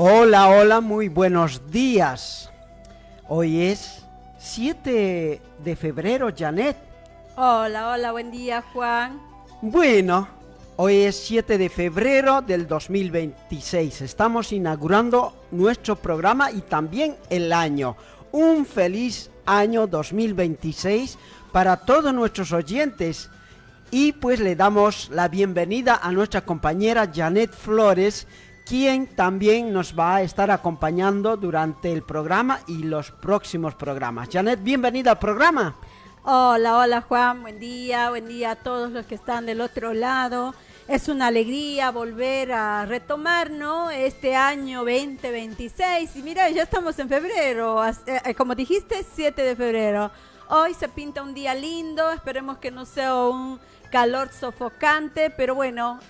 Hola, hola, muy buenos días. Hoy es 7 de febrero, Janet. Hola, hola, buen día, Juan. Bueno, hoy es 7 de febrero del 2026. Estamos inaugurando nuestro programa y también el año. Un feliz año 2026 para todos nuestros oyentes. Y pues le damos la bienvenida a nuestra compañera Janet Flores, quien también nos va a estar acompañando durante el programa y los próximos programas. Janet, bienvenida al programa. Hola, hola, Juan, buen día a todos los que están del otro lado. Es una alegría volver a retomar, ¿no?, este año 2026. Y mira, ya estamos en febrero, como dijiste, 7 de febrero. Hoy se pinta un día lindo, esperemos que no sea un calor sofocante, pero bueno,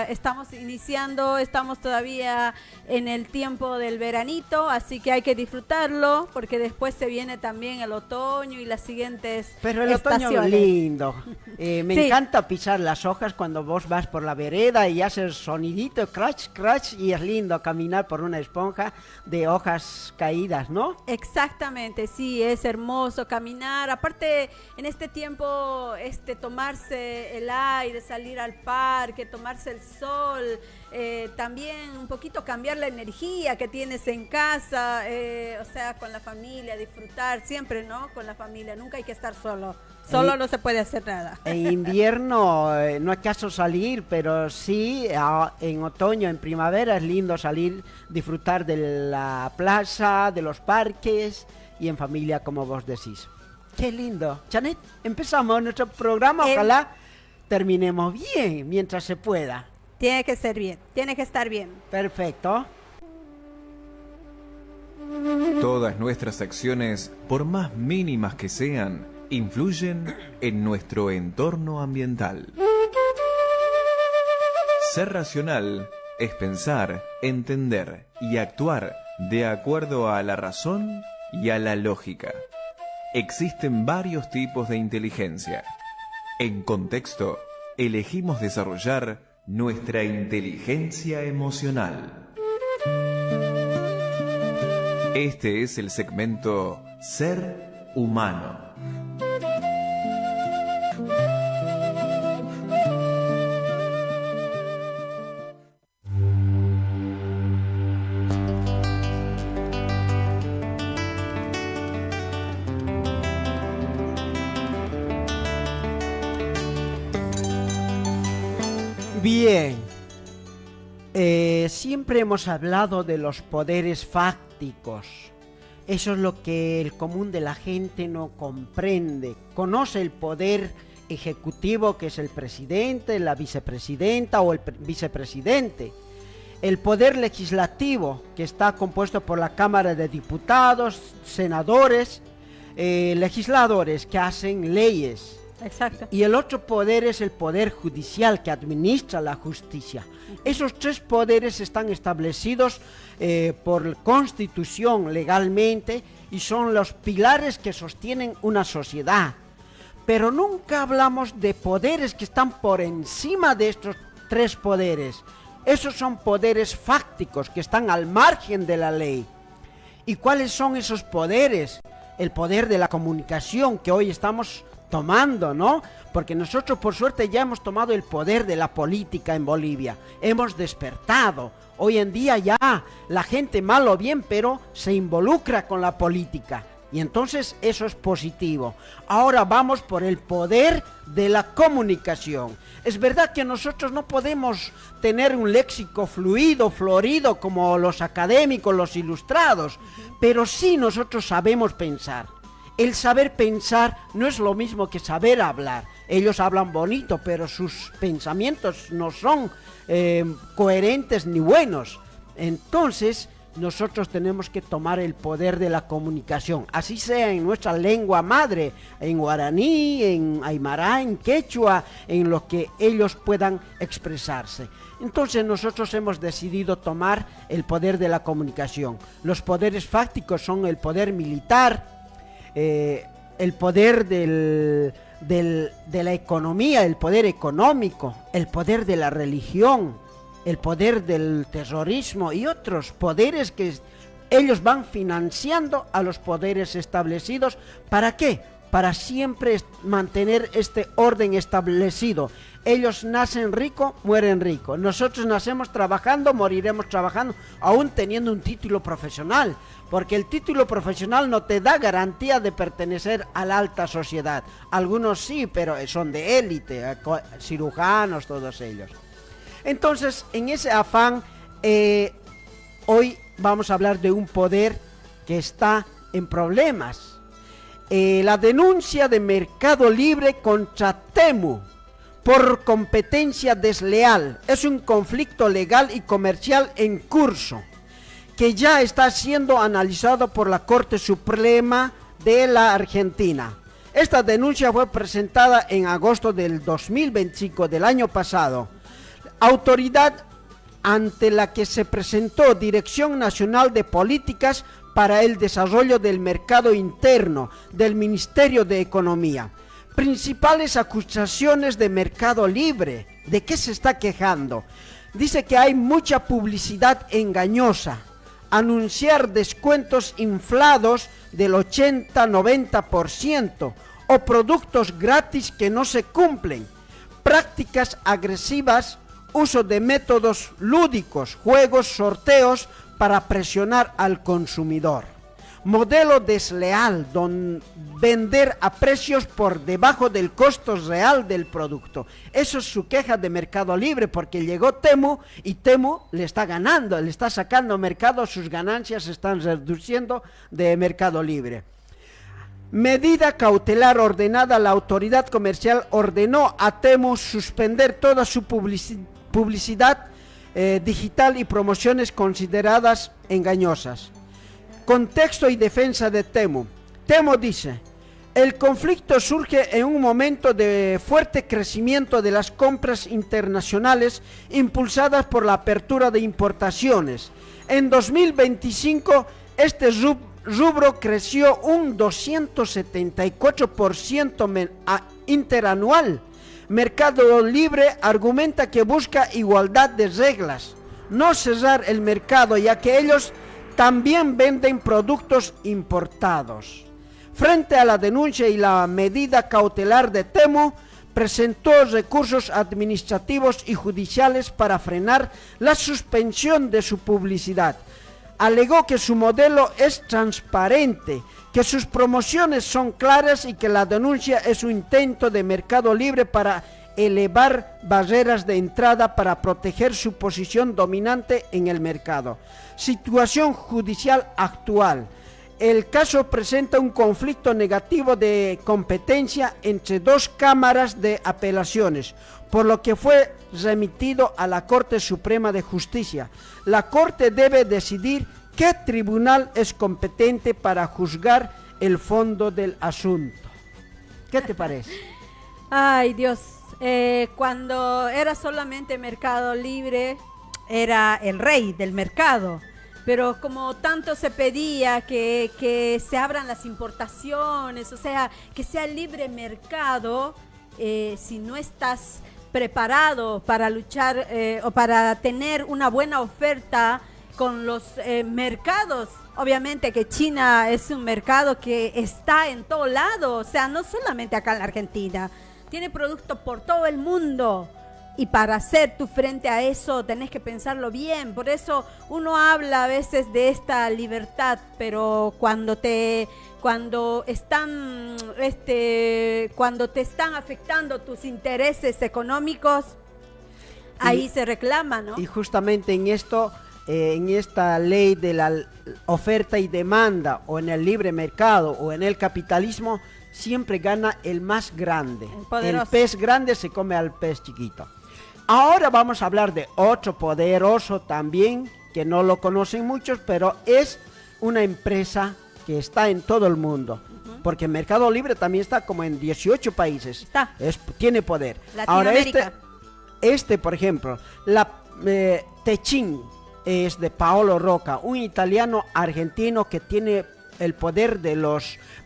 estamos iniciando, estamos todavía en el tiempo del veranito, así que hay que disfrutarlo, porque después se viene también el otoño y las siguientes Pero el estaciones. otoño es lindo. Me Sí. encanta pisar las hojas cuando vos vas por la vereda y haces sonidito, crunch, crunch, y es lindo caminar por una esponja de hojas caídas, ¿no? Exactamente, sí, es hermoso caminar. Aparte, en este tiempo, tomarse el aire, salir al parque, tomarse el sol, también un poquito cambiar la energía que tienes en casa, o sea, con la familia, disfrutar siempre, ¿no? Con la familia, nunca hay que estar solo. Solo no se puede hacer nada. En invierno no hay caso salir, pero sí en otoño, en primavera es lindo salir, disfrutar de la plaza, de los parques y en familia, como vos decís. ¡Qué lindo! Janet, empezamos nuestro programa, ojalá terminemos bien mientras se pueda. Tiene que ser bien, tiene que estar bien. Perfecto. Todas nuestras acciones, por más mínimas que sean, influyen en nuestro entorno ambiental. Ser racional es pensar, entender y actuar de acuerdo a la razón y a la lógica. Existen varios tipos de inteligencia. En contexto, elegimos desarrollar nuestra inteligencia emocional. Este es el segmento Ser Humano. Bien. Siempre hemos hablado de los poderes fácticos. Eso es lo que el común de la gente no comprende. Conoce el poder ejecutivo, que es el presidente, la vicepresidenta o el vicepresidente. El poder legislativo, que está compuesto por la Cámara de Diputados, senadores, legisladores que hacen leyes. Exacto. Y el otro poder es el poder judicial, que administra la justicia. Esos tres poderes están establecidos por Constitución legalmente y son los pilares que sostienen una sociedad. Pero nunca hablamos de poderes que están por encima de estos tres poderes. Esos son poderes fácticos que están al margen de la ley. ¿Y cuáles son esos poderes? El poder de la comunicación, que hoy estamos tomando, ¿no? Porque nosotros, por suerte, ya hemos tomado el poder de la política en Bolivia. Hemos despertado. Hoy en día ya la gente, mal o bien, pero se involucra con la política. Y entonces eso es positivo. Ahora vamos por el poder de la comunicación. Es verdad que nosotros no podemos tener un léxico fluido, florido, como los académicos, los ilustrados, pero sí nosotros sabemos pensar. El saber pensar no es lo mismo que saber hablar. Ellos hablan bonito, pero sus pensamientos no son coherentes ni buenos. Entonces, nosotros tenemos que tomar el poder de la comunicación, así sea en nuestra lengua madre, en guaraní, en aymara, en quechua, en lo que ellos puedan expresarse. Entonces nosotros hemos decidido tomar el poder de la comunicación. Los poderes fácticos son el poder militar, el poder de la economía, el poder económico, el poder de la religión, el poder del terrorismo y otros poderes que ellos van financiando a los poderes establecidos. ¿Para qué? Para siempre mantener este orden establecido. Ellos nacen ricos, mueren ricos. Nosotros nacemos trabajando, moriremos trabajando, aún teniendo un título profesional, porque el título profesional no te da garantía de pertenecer a la alta sociedad. Algunos sí, pero son de élite, cirujanos, todos ellos. Entonces, en ese afán, hoy vamos a hablar de un poder que está en problemas. La denuncia de Mercado Libre contra Temu por competencia desleal. Es un conflicto legal y comercial en curso que ya está siendo analizado por la Corte Suprema de la Argentina. Esta denuncia fue presentada en agosto del 2025 del año pasado. Autoridad ante la que se presentó Dirección Nacional de Políticas para el Desarrollo del Mercado Interno del Ministerio de Economía. Principales acusaciones de Mercado Libre. ¿De qué se está quejando? Dice que hay mucha publicidad engañosa, anunciar descuentos inflados del 80-90% o productos gratis que no se cumplen, prácticas agresivas, uso de métodos lúdicos, juegos, sorteos para presionar al consumidor. Modelo desleal, vender a precios por debajo del costo real del producto. Eso es su queja de Mercado Libre, porque llegó Temu y Temu le está ganando, le está sacando mercado, sus ganancias se están reduciendo de Mercado Libre. Medida cautelar ordenada. La autoridad comercial ordenó a Temu suspender toda su publicidad digital y promociones consideradas engañosas. Contexto y defensa de Temu. Temu dice: el conflicto surge en un momento de fuerte crecimiento de las compras internacionales impulsadas por la apertura de importaciones. En 2025 este rubro creció un 274% interanual. Mercado Libre argumenta que busca igualdad de reglas, no cerrar el mercado, ya que ellos también venden productos importados. Frente a la denuncia y la medida cautelar de Temu, presentó recursos administrativos y judiciales para frenar la suspensión de su publicidad. Alegó que su modelo es transparente, que sus promociones son claras y que la denuncia es un intento de Mercado Libre para elevar barreras de entrada para proteger su posición dominante en el mercado. Situación judicial actual. El caso presenta un conflicto negativo de competencia entre dos cámaras de apelaciones, por lo que fue remitido a la Corte Suprema de Justicia. La Corte debe decidir qué tribunal es competente para juzgar el fondo del asunto. ¿Qué te parece? Ay, Dios. Cuando era solamente Mercado Libre, era el rey del mercado. Pero como tanto se pedía que se abran las importaciones, o sea, que sea libre mercado, si no estás preparado para luchar o para tener una buena oferta con los mercados, obviamente que China es un mercado que está en todo lado, o sea, no solamente acá en la Argentina, tiene productos por todo el mundo. Y para hacer tu frente a eso tenés que pensarlo bien. Por eso uno habla a veces de esta libertad, pero cuando te están afectando tus intereses económicos, ahí se reclama, ¿no? Y justamente en esto, en esta ley de la oferta y demanda, o en el libre mercado, o en el capitalismo, siempre gana el más grande. El pez grande se come al pez chiquito. Ahora vamos a hablar de otro poderoso también, que no lo conocen muchos, pero es una empresa que está en todo el mundo. Porque Mercado Libre también está como en 18 países. Tiene poder. Ahora por ejemplo, Techin es de Paolo Rocca, un italiano argentino que tiene el poder de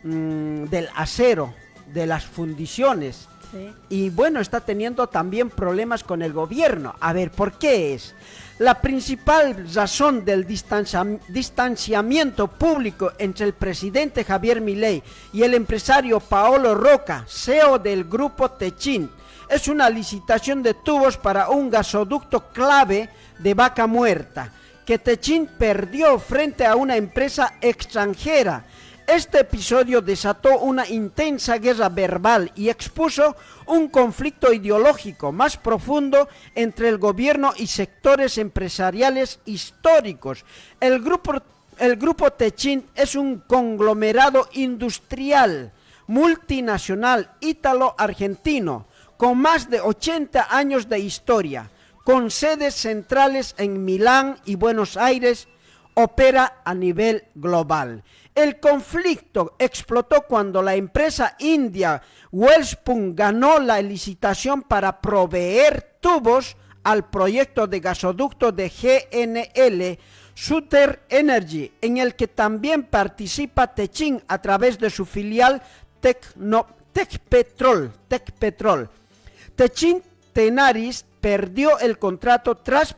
del acero, de las fundiciones. Sí. Y bueno, está teniendo también problemas con el gobierno. A ver, ¿por qué es? La principal razón del distanciamiento público entre el presidente Javier Milei y el empresario Paolo Roca, CEO del grupo Techint, es una licitación de tubos para un gasoducto clave de Vaca Muerta, que Techint perdió frente a una empresa extranjera. Este episodio desató una intensa guerra verbal y expuso un conflicto ideológico más profundo entre el gobierno y sectores empresariales históricos. El grupo Techint es un conglomerado industrial multinacional ítalo-argentino con más de 80 años de historia, con sedes centrales en Milán y Buenos Aires. Opera a nivel global. El conflicto explotó cuando la empresa india Welspun ganó la licitación para proveer tubos al proyecto de gasoducto de GNL Sutter Energy, en el que también participa Techint a través de su filial Tecpetrol. Techint Tenaris perdió el contrato tras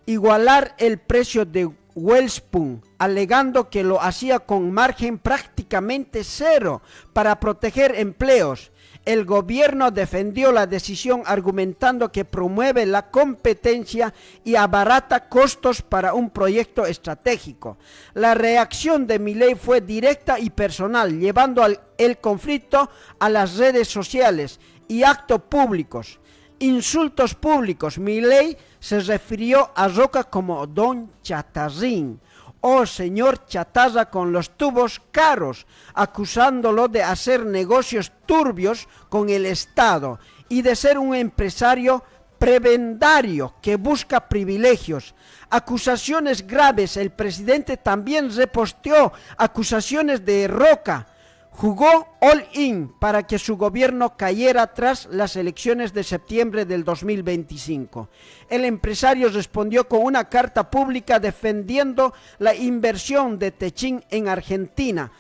igualar el precio de Welspun, alegando que lo hacía con margen prácticamente cero para proteger empleos. El gobierno defendió la decisión argumentando que promueve la competencia y abarata costos para un proyecto estratégico. La reacción de Milei fue directa y personal, llevando el conflicto a las redes sociales y actos públicos. Insultos públicos. Milei se refirió a Roca como Don Chatarrín o señor chatarra con los tubos caros, acusándolo de hacer negocios turbios con el Estado y de ser un empresario prebendario que busca privilegios. Acusaciones graves. El presidente también reposteó acusaciones de Roca. Jugó all-in para que su gobierno cayera tras las elecciones de septiembre del 2025. El empresario respondió con una carta pública defendiendo la inversión de Techint en Argentina,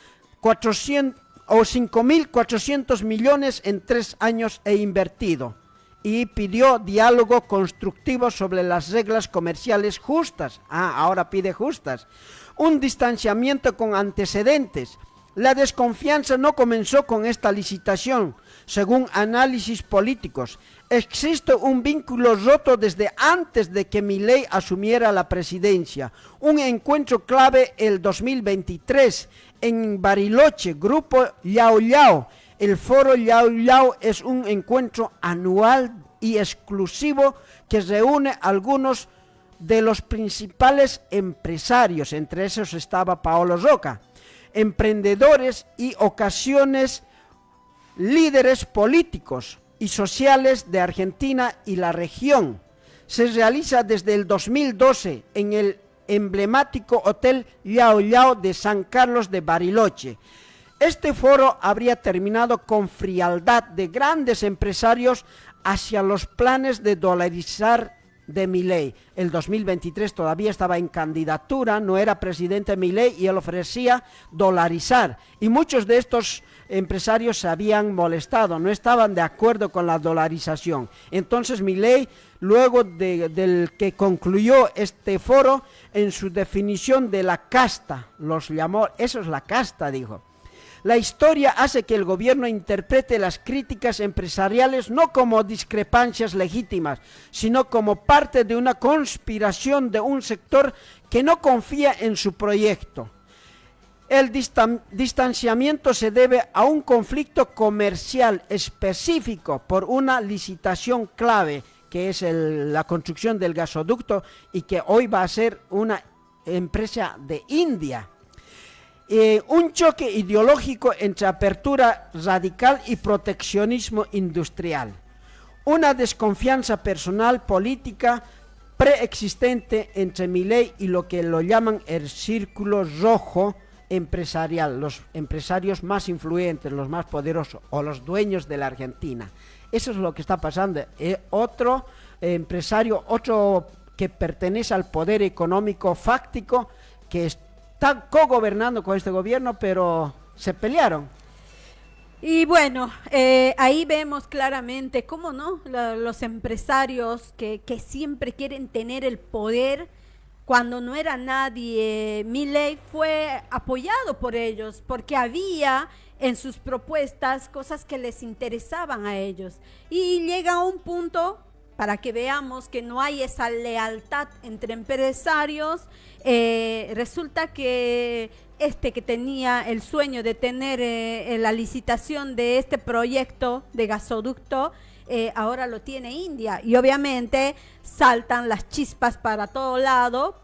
5.400 millones en 3 años invertido, y pidió diálogo constructivo sobre las reglas comerciales justas. Ahora pide justas. Un distanciamiento con antecedentes. La desconfianza no comenzó con esta licitación, según análisis políticos. Existe un vínculo roto desde antes de que Milei asumiera la presidencia. Un encuentro clave el 2023 en Bariloche, Grupo Llao Llao. El foro Llao Llao es un encuentro anual y exclusivo que reúne algunos de los principales empresarios, entre esos estaba Paolo Roca, emprendedores y ocasiones líderes políticos y sociales de Argentina y la región. Se realiza desde el 2012 en el emblemático Hotel Llao Llao de San Carlos de Bariloche. Este foro habría terminado con frialdad de grandes empresarios hacia los planes de dolarizar de Milei. El 2023 todavía estaba en candidatura, no era presidente Milei y él ofrecía dolarizar. Y muchos de estos empresarios se habían molestado, no estaban de acuerdo con la dolarización. Entonces Milei, luego del que concluyó este foro, en su definición de la casta, los llamó, eso es la casta, dijo. La historia hace que el gobierno interprete las críticas empresariales no como discrepancias legítimas, sino como parte de una conspiración de un sector que no confía en su proyecto. El distanciamiento se debe a un conflicto comercial específico por una licitación clave, que es la construcción del gasoducto y que hoy va a ser una empresa de India. Un choque ideológico entre apertura radical y proteccionismo industrial. Una desconfianza personal política preexistente entre Milei y lo que lo llaman el círculo rojo empresarial, los empresarios más influyentes, los más poderosos o los dueños de la Argentina. Eso es lo que está pasando. Otro empresario, otro que pertenece al poder económico fáctico, que está co-gobernando con este gobierno, pero se pelearon. Y bueno, ahí vemos claramente cómo no los empresarios que siempre quieren tener el poder, cuando no era nadie, Milei fue apoyado por ellos, porque había en sus propuestas cosas que les interesaban a ellos. Y llega a un punto, para que veamos que no hay esa lealtad entre empresarios, resulta que que tenía el sueño de tener la licitación de este proyecto de gasoducto, ahora lo tiene India, y obviamente saltan las chispas para todo lado,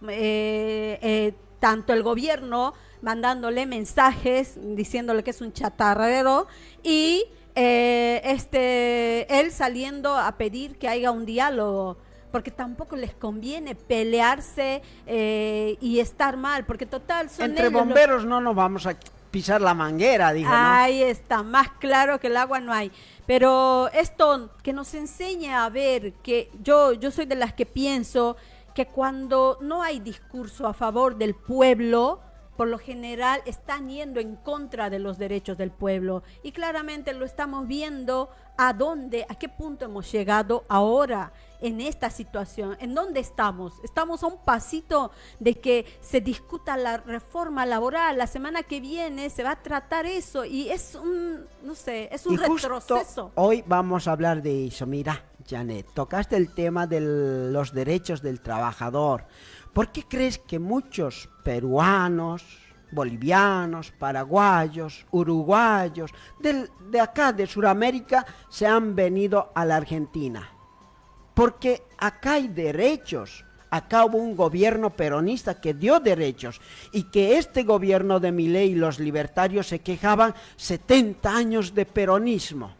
tanto el gobierno mandándole mensajes diciéndole que es un chatarrero, y él saliendo a pedir que haya un diálogo, porque tampoco les conviene pelearse y estar mal, porque total son entre bomberos no nos vamos a pisar la manguera, digo, ¿no? Ahí está, más claro que el agua no hay. Pero esto que nos enseña a ver que yo soy de las que pienso que cuando no hay discurso a favor del pueblo, por lo general están yendo en contra de los derechos del pueblo, y claramente lo estamos viendo a qué punto hemos llegado ahora en esta situación. ¿En dónde estamos? Estamos a un pasito de que se discuta la reforma laboral. La semana que viene se va a tratar eso, y es un, no sé, es un retroceso. Hoy vamos a hablar de eso. Mira, Janet, tocaste el tema de los derechos del trabajador. ¿Por qué crees que muchos peruanos, bolivianos, paraguayos, uruguayos, de acá, de Sudamérica, se han venido a la Argentina? Porque acá hay derechos. Acá hubo un gobierno peronista que dio derechos, y que este gobierno de Milei y los libertarios se quejaban 70 años de peronismo.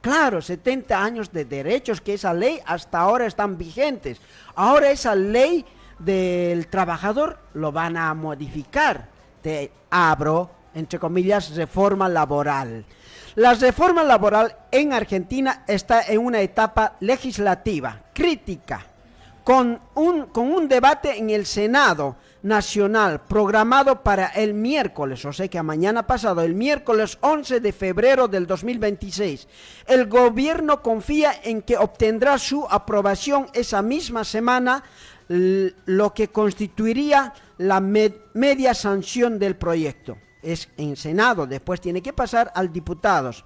Claro, 70 años de derechos, que esa ley hasta ahora están vigentes. Ahora esa ley del trabajador lo van a modificar. Te abro, entre comillas, reforma laboral. La reforma laboral en Argentina está en una etapa legislativa, crítica, con un debate en el Senado Nacional programado para el miércoles, o sea que a mañana pasado, el miércoles 11 de febrero del 2026. El gobierno confía en que obtendrá su aprobación esa misma semana, lo que constituiría la media sanción del proyecto. Es en Senado, después tiene que pasar al diputados.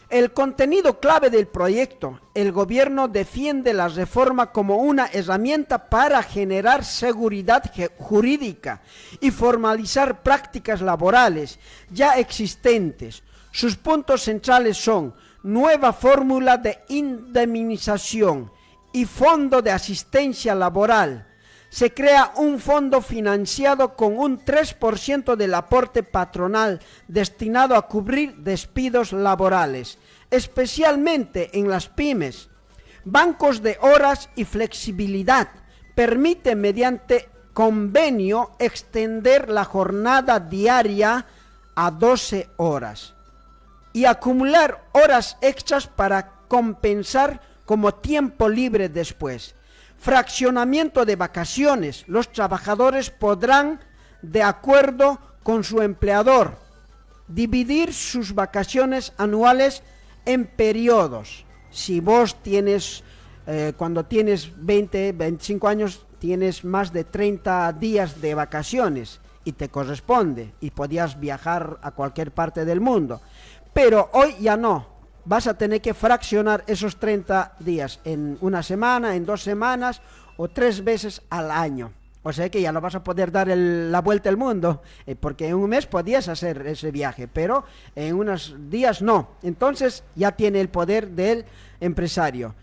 El contenido clave del proyecto: el gobierno defiende la reforma como una herramienta para generar seguridad jurídica y formalizar prácticas laborales ya existentes. Sus puntos centrales son nueva fórmula de indemnización y fondo de asistencia laboral. Se crea un fondo financiado con un 3% del aporte patronal destinado a cubrir despidos laborales, especialmente en las pymes. Bancos de horas y flexibilidad. Permite mediante convenio extender la jornada diaria a 12 horas y acumular horas extras para compensar como tiempo libre después. Fraccionamiento de vacaciones. Los trabajadores podrán, de acuerdo con su empleador, dividir sus vacaciones anuales en periodos. Si vos tienes, cuando tienes 20, 25 años, tienes más de 30 días de vacaciones y te corresponde, y podías viajar a cualquier parte del mundo. Pero hoy ya no. Vas a tener que fraccionar esos 30 días en una semana, en 2 semanas o 3 veces al año. O sea que ya no vas a poder dar la vuelta al mundo, porque en un mes podías hacer ese viaje, pero en unos días no. Entonces ya tiene el poder del empresario.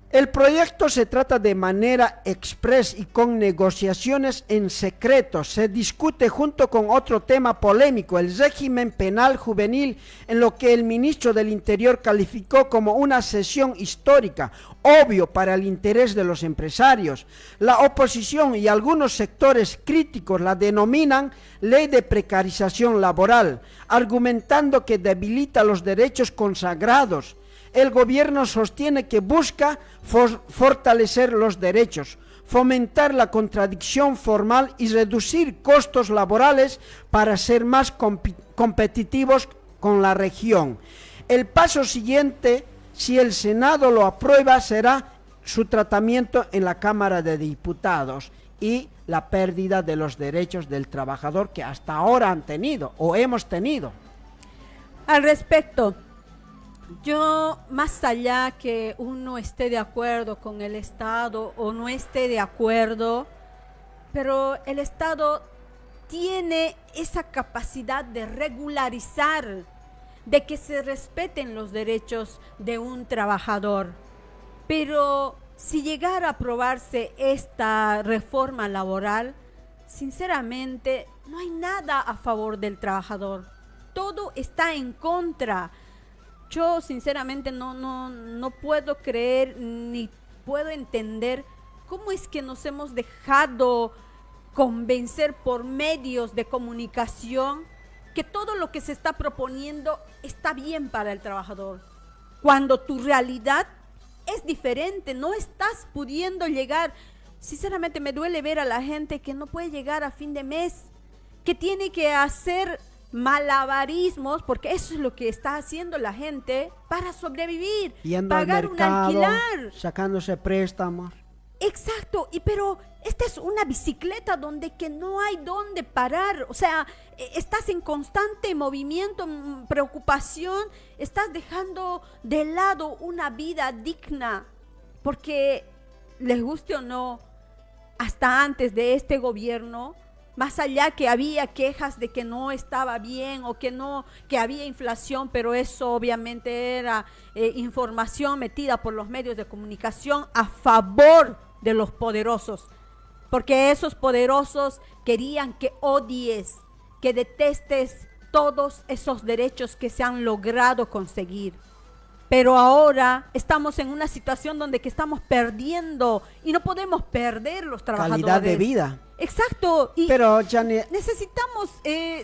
El proyecto se trata de manera express y con negociaciones en secreto. Se discute junto con otro tema polémico, el régimen penal juvenil, en lo que el ministro del Interior calificó como una cesión histórica, obvio para el interés de los empresarios. La oposición y algunos sectores críticos la denominan ley de precarización laboral, argumentando que debilita los derechos consagrados. El gobierno sostiene que busca fortalecer los derechos, fomentar la contradicción formal y reducir costos laborales para ser más competitivos con la región. El paso siguiente, si el Senado lo aprueba, será su tratamiento en la Cámara de Diputados y la pérdida de los derechos del trabajador que hasta ahora han tenido o hemos tenido. Al respecto, yo, más allá que uno esté de acuerdo con el Estado o no esté de acuerdo, pero el Estado tiene esa capacidad de regularizar, de que se respeten los derechos de un trabajador. Pero si llegara a aprobarse esta reforma laboral, sinceramente no hay nada a favor del trabajador. Todo está en contra. Yo sinceramente no puedo creer ni puedo entender cómo es que nos hemos dejado convencer por medios de comunicación que todo lo que se está proponiendo está bien para el trabajador, cuando tu realidad es diferente, no estás pudiendo llegar. Sinceramente me duele ver a la gente que no puede llegar a fin de mes, que tiene que hacer malabarismos, porque eso es lo que está haciendo la gente para sobrevivir, yendo pagar al mercado, un alquiler, sacándose préstamos. Exacto, pero esta es una bicicleta donde que no hay dónde parar, o sea, estás en constante movimiento, preocupación, estás dejando de lado una vida digna, porque les guste o no, hasta antes de este gobierno, más allá que había quejas de que no estaba bien o que había inflación, pero eso obviamente era información metida por los medios de comunicación a favor de los poderosos, porque esos poderosos querían que odies, que detestes todos esos derechos que se han logrado conseguir. Pero ahora estamos en una situación donde que estamos perdiendo y no podemos perder los trabajadores. Calidad de vida. Exacto, y pero Janet, necesitamos,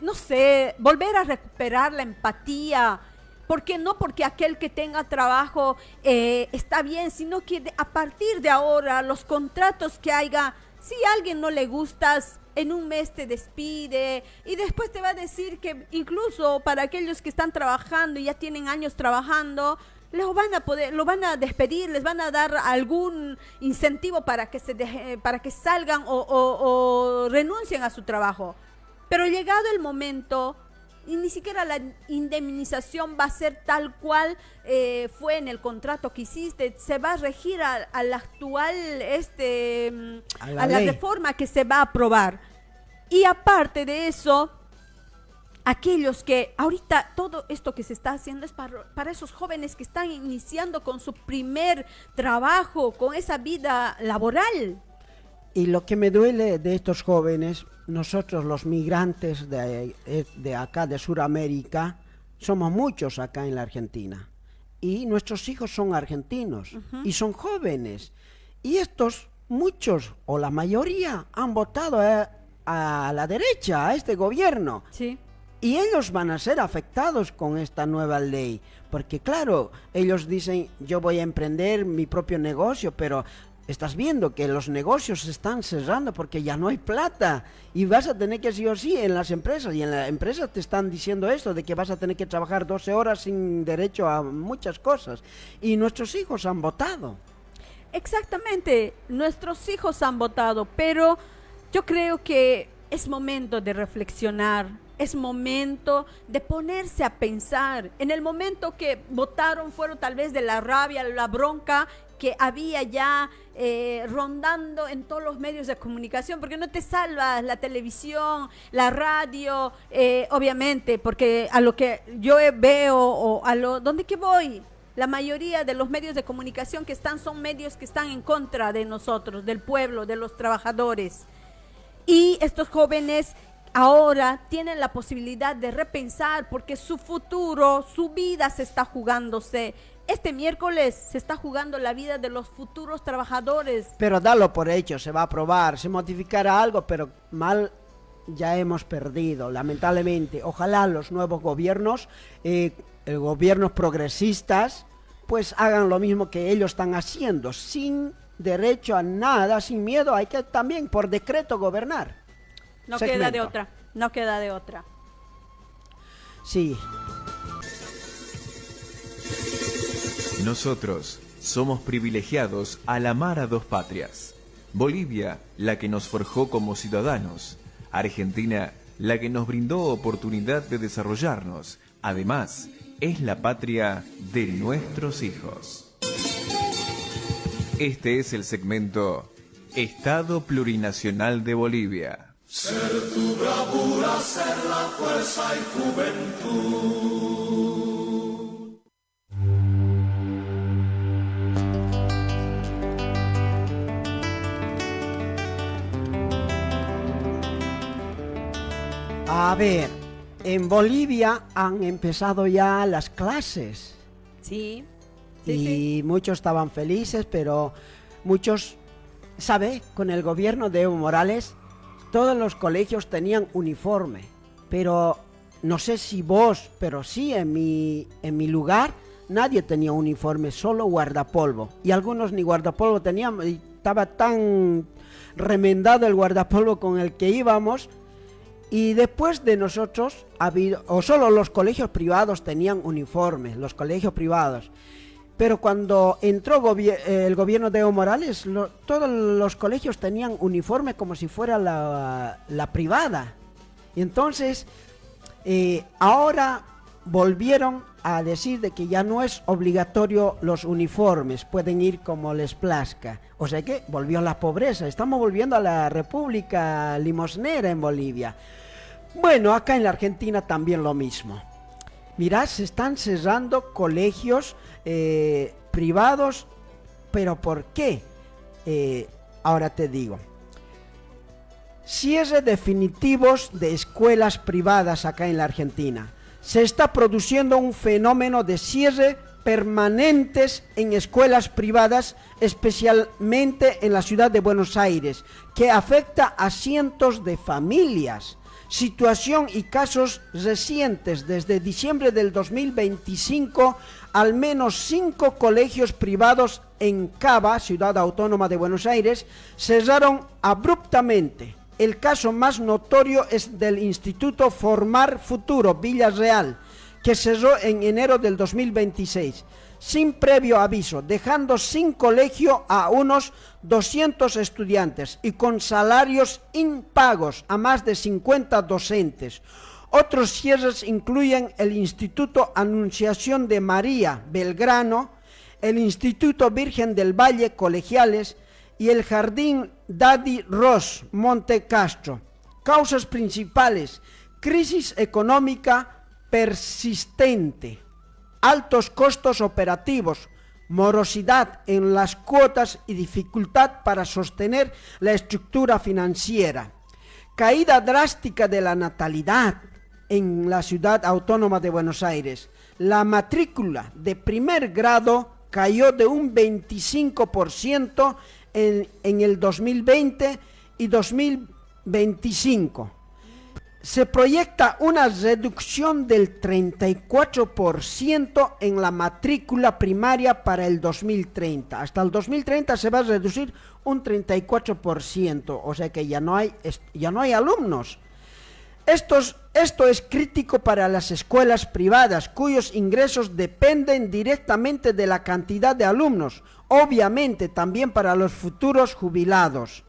no sé, volver a recuperar la empatía. ¿Por qué no? Porque aquel que tenga trabajo está bien, sino que a partir de ahora los contratos que haya, si a alguien no le gustas, en un mes te despide y después te va a decir que incluso para aquellos que están trabajando y ya tienen años trabajando, lo van a despedir, les van a dar algún incentivo para que salgan o renuncien a su trabajo. Pero llegado el momento, y ni siquiera la indemnización va a ser tal cual fue en el contrato que hiciste, se va a regir a la actual a la reforma que se va a aprobar. Y aparte de eso, aquellos que ahorita todo esto que se está haciendo es para esos jóvenes que están iniciando con su primer trabajo, con esa vida laboral. Y lo que me duele de estos jóvenes, nosotros los migrantes de acá de Sudamérica, somos muchos acá en la Argentina. Y nuestros hijos son argentinos y son jóvenes. Y estos, muchos o la mayoría, han votado a la derecha, a este gobierno. Sí. Y ellos van a ser afectados con esta nueva ley. Porque claro, ellos dicen, yo voy a emprender mi propio negocio, pero estás viendo que los negocios se están cerrando porque ya no hay plata y vas a tener que sí o sí en las empresas, y en la empresa te están diciendo esto de que vas a tener que trabajar 12 horas sin derecho a muchas cosas, y nuestros hijos han votado. Exactamente, nuestros hijos han votado, pero yo creo que es momento de reflexionar, es momento de ponerse a pensar. En el momento que votaron fueron tal vez de la rabia, la bronca que había ya rondando en todos los medios de comunicación, porque no te salvas la televisión, la radio, obviamente, porque a lo que yo veo o ¿dónde que voy? La mayoría de los medios de comunicación que son medios que están en contra de nosotros, del pueblo, de los trabajadores. Y estos jóvenes ahora tienen la posibilidad de repensar, porque su futuro, su vida se está jugándose. Este miércoles se está jugando la vida de los futuros trabajadores. Pero dalo por hecho, se va a aprobar, se modificará algo, pero mal ya hemos perdido, lamentablemente. Ojalá los nuevos gobiernos, gobiernos progresistas, pues hagan lo mismo que ellos están haciendo, sin derecho a nada, sin miedo. Hay que también por decreto gobernar. No queda de otra, no queda de otra. Sí. Nosotros somos privilegiados al amar a dos patrias. Bolivia, la que nos forjó como ciudadanos. Argentina, la que nos brindó oportunidad de desarrollarnos. Además, es la patria de nuestros hijos. Este es el segmento Estado Plurinacional de Bolivia. Ser tu bravura, ser la fuerza y juventud. A ver, en Bolivia han empezado ya las clases. Sí. Y muchos estaban felices, pero muchos, ¿sabe? Con el gobierno de Evo Morales, todos los colegios tenían uniforme. Pero no sé si vos, pero sí en mi lugar, nadie tenía uniforme, solo guardapolvo. Y algunos ni guardapolvo tenían, y estaba tan remendado el guardapolvo con el que íbamos. Y después de nosotros, o solo los colegios privados tenían uniformes, los colegios privados. Pero cuando entró el gobierno de Evo Morales, todos los colegios tenían uniforme como si fuera la privada. Y entonces, ahora volvieron a decir de que ya no es obligatorio los uniformes, pueden ir como les plazca. O sea que volvió la pobreza, estamos volviendo a la república limosnera en Bolivia. Bueno, acá en la Argentina también lo mismo. Mirá, se están cerrando colegios privados, pero ¿por qué? Ahora te digo. Cierre definitivos de escuelas privadas acá en la Argentina. Se está produciendo un fenómeno de cierre permanentes en escuelas privadas, especialmente en la ciudad de Buenos Aires, que afecta a cientos de familias. Situación y casos recientes: desde diciembre del 2025, al menos 5 colegios privados en Cava, ciudad autónoma de Buenos Aires, cerraron abruptamente. El caso más notorio es del Instituto Formar Futuro Villa Real, que cerró en enero del 2026, sin previo aviso, dejando sin colegio a unos 200 estudiantes y con salarios impagos a más de 50 docentes. Otros cierres incluyen el Instituto Anunciación de María Belgrano, el Instituto Virgen del Valle Colegiales y el Jardín Daddy Ross Monte Castro. Causas principales: crisis económica persistente, altos costos operativos, morosidad en las cuotas y dificultad para sostener la estructura financiera. Caída drástica de la natalidad en la ciudad autónoma de Buenos Aires. La matrícula de primer grado cayó de un 25% en el 2020 y 2025. Se proyecta una reducción del 34% en la matrícula primaria para el 2030. Hasta el 2030 se va a reducir un 34%, o sea que ya no hay alumnos. Esto es crítico para las escuelas privadas, cuyos ingresos dependen directamente de la cantidad de alumnos, obviamente también para los futuros jubilados.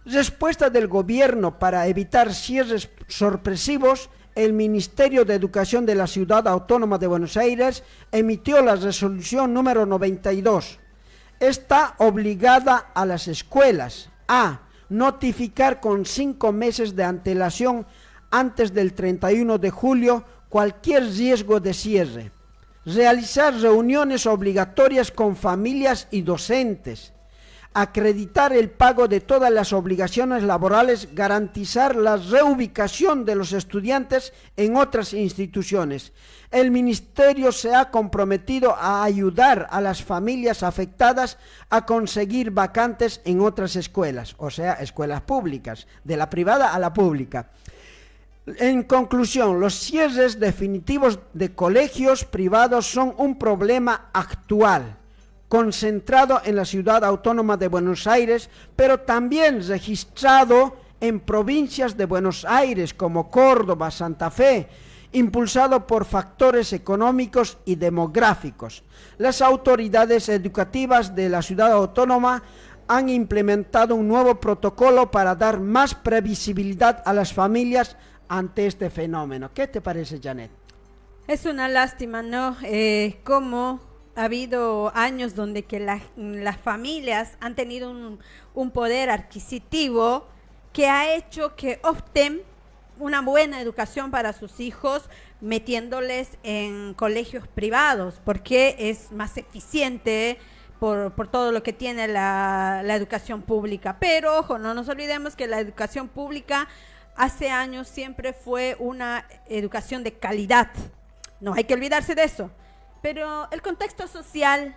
Respuesta del gobierno para evitar cierres sorpresivos: el Ministerio de Educación de la Ciudad Autónoma de Buenos Aires emitió la resolución número 92. Está obligada a las escuelas a notificar con 5 meses de antelación antes del 31 de julio cualquier riesgo de cierre, realizar reuniones obligatorias con familias y docentes, acreditar el pago de todas las obligaciones laborales, garantizar la reubicación de los estudiantes en otras instituciones. El Ministerio se ha comprometido a ayudar a las familias afectadas a conseguir vacantes en otras escuelas, o sea, escuelas públicas, de la privada a la pública. En conclusión, los cierres definitivos de colegios privados son un problema actual, concentrado en la ciudad autónoma de Buenos Aires, pero también registrado en provincias de Buenos Aires como Córdoba, Santa Fe impulsado por factores económicos y demográficos. Las autoridades educativas de la ciudad autónoma han implementado un nuevo protocolo para dar más previsibilidad a las familias ante este fenómeno. ¿Qué te parece, Janet? Es una lástima, ¿no? Cómo ha habido años donde que las familias han tenido un poder adquisitivo que ha hecho que opten una buena educación para sus hijos metiéndoles en colegios privados, porque es más eficiente por todo lo que tiene la educación pública. Pero, ojo, no nos olvidemos que la educación pública hace años siempre fue una educación de calidad. No hay que olvidarse de eso. Pero el contexto social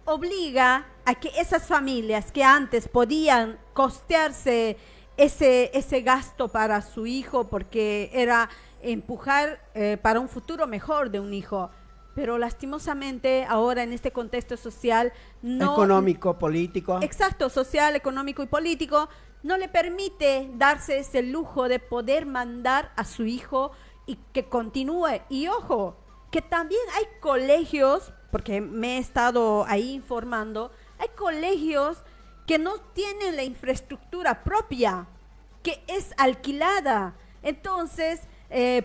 obliga a que esas familias que antes podían costearse ese gasto para su hijo, porque era empujar para un futuro mejor de un hijo, pero lastimosamente ahora en este contexto social no, económico, político. Exacto, social, económico y político, no le permite darse ese lujo de poder mandar a su hijo y que continúe. Y ojo, que también hay colegios, porque me he estado ahí informando, hay colegios que no tienen la infraestructura propia, que es alquilada. Entonces,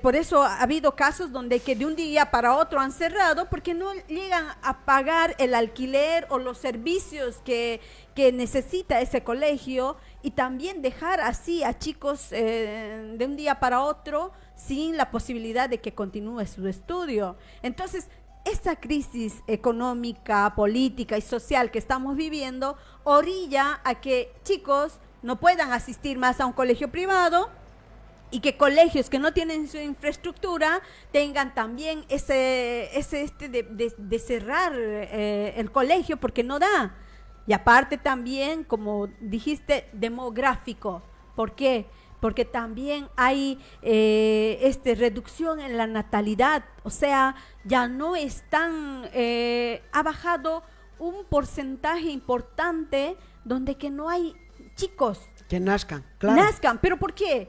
por eso ha habido casos donde que de un día para otro han cerrado porque no llegan a pagar el alquiler o los servicios que necesita ese colegio, y también dejar así a chicos de un día para otro sin la posibilidad de que continúe su estudio. Entonces, esta crisis económica, política y social que estamos viviendo orilla a que chicos no puedan asistir más a un colegio privado, y que colegios que no tienen su infraestructura tengan también de cerrar el colegio porque no da. Y aparte también, como dijiste, demográfico. ¿Por qué? Porque también hay reducción en la natalidad. O sea, ya no están, ha bajado un porcentaje importante donde que no hay chicos. Que nazcan, claro. Nazcan, ¿pero por qué?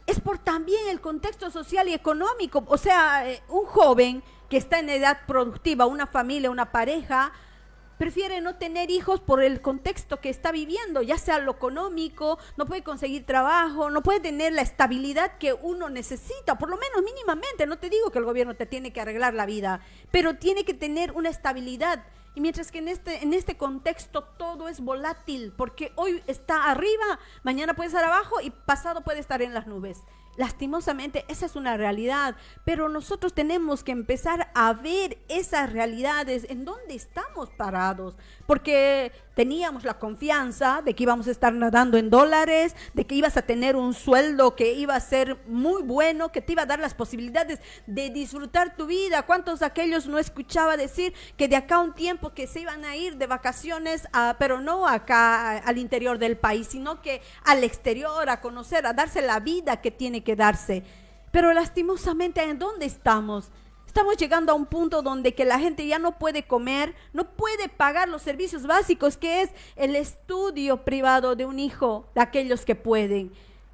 Es por también el contexto social y económico. O sea, un joven que está en edad productiva, una familia, una pareja, prefiere no tener hijos por el contexto que está viviendo, ya sea lo económico, no puede conseguir trabajo, no puede tener la estabilidad que uno necesita, por lo menos mínimamente. No te digo que el gobierno te tiene que arreglar la vida, pero tiene que tener una estabilidad. Y mientras que en este contexto todo es volátil, porque hoy está arriba, mañana puede estar abajo y pasado puede estar en las nubes. Lastimosamente esa es una realidad, pero nosotros tenemos que empezar a ver esas realidades, en dónde estamos parados, porque teníamos la confianza de que íbamos a estar nadando en dólares, de que ibas a tener un sueldo que iba a ser muy bueno, que te iba a dar las posibilidades de disfrutar tu vida. ¿Cuántos de aquellos no escuchaba decir que de acá a un tiempo que se iban a ir de vacaciones, pero no acá al interior del país, sino que al exterior, a conocer, a darse la vida que tiene que darse? Pero lastimosamente, ¿en dónde estamos? Estamos llegando a un punto donde que la gente ya no puede comer, no puede pagar los servicios básicos, que es el estudio privado de un hijo, de aquellos que pueden,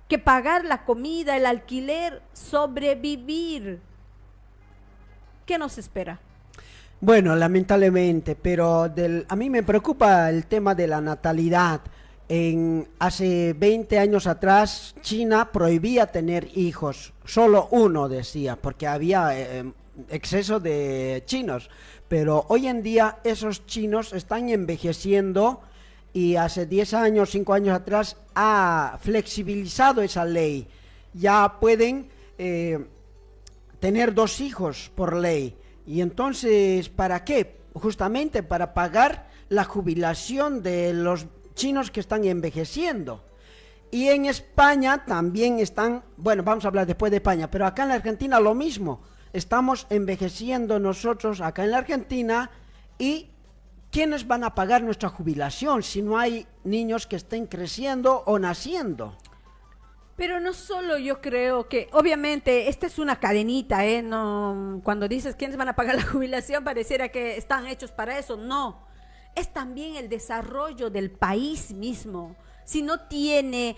que pagar la comida, el alquiler, sobrevivir. ¿Qué nos espera? Bueno, lamentablemente, pero a mí me preocupa el tema de la natalidad. Hace 20 años atrás, China prohibía tener hijos, solo uno decía, porque había exceso de chinos, pero hoy en día esos chinos están envejeciendo, y hace 10 años, 5 años atrás ha flexibilizado esa ley. Ya pueden tener 2 hijos por ley. Y entonces, ¿para qué? Justamente para pagar la jubilación de los chinos que están envejeciendo. Y en España también están, bueno, vamos a hablar después de España, pero acá en la Argentina lo mismo. Estamos envejeciendo nosotros acá en la Argentina, y ¿quiénes van a pagar nuestra jubilación si no hay niños que estén creciendo o naciendo? Pero no solo, yo creo que, obviamente, esta es una cadenita, no, cuando dices quiénes van a pagar la jubilación, pareciera que están hechos para eso. No, es también el desarrollo del país mismo. si no tiene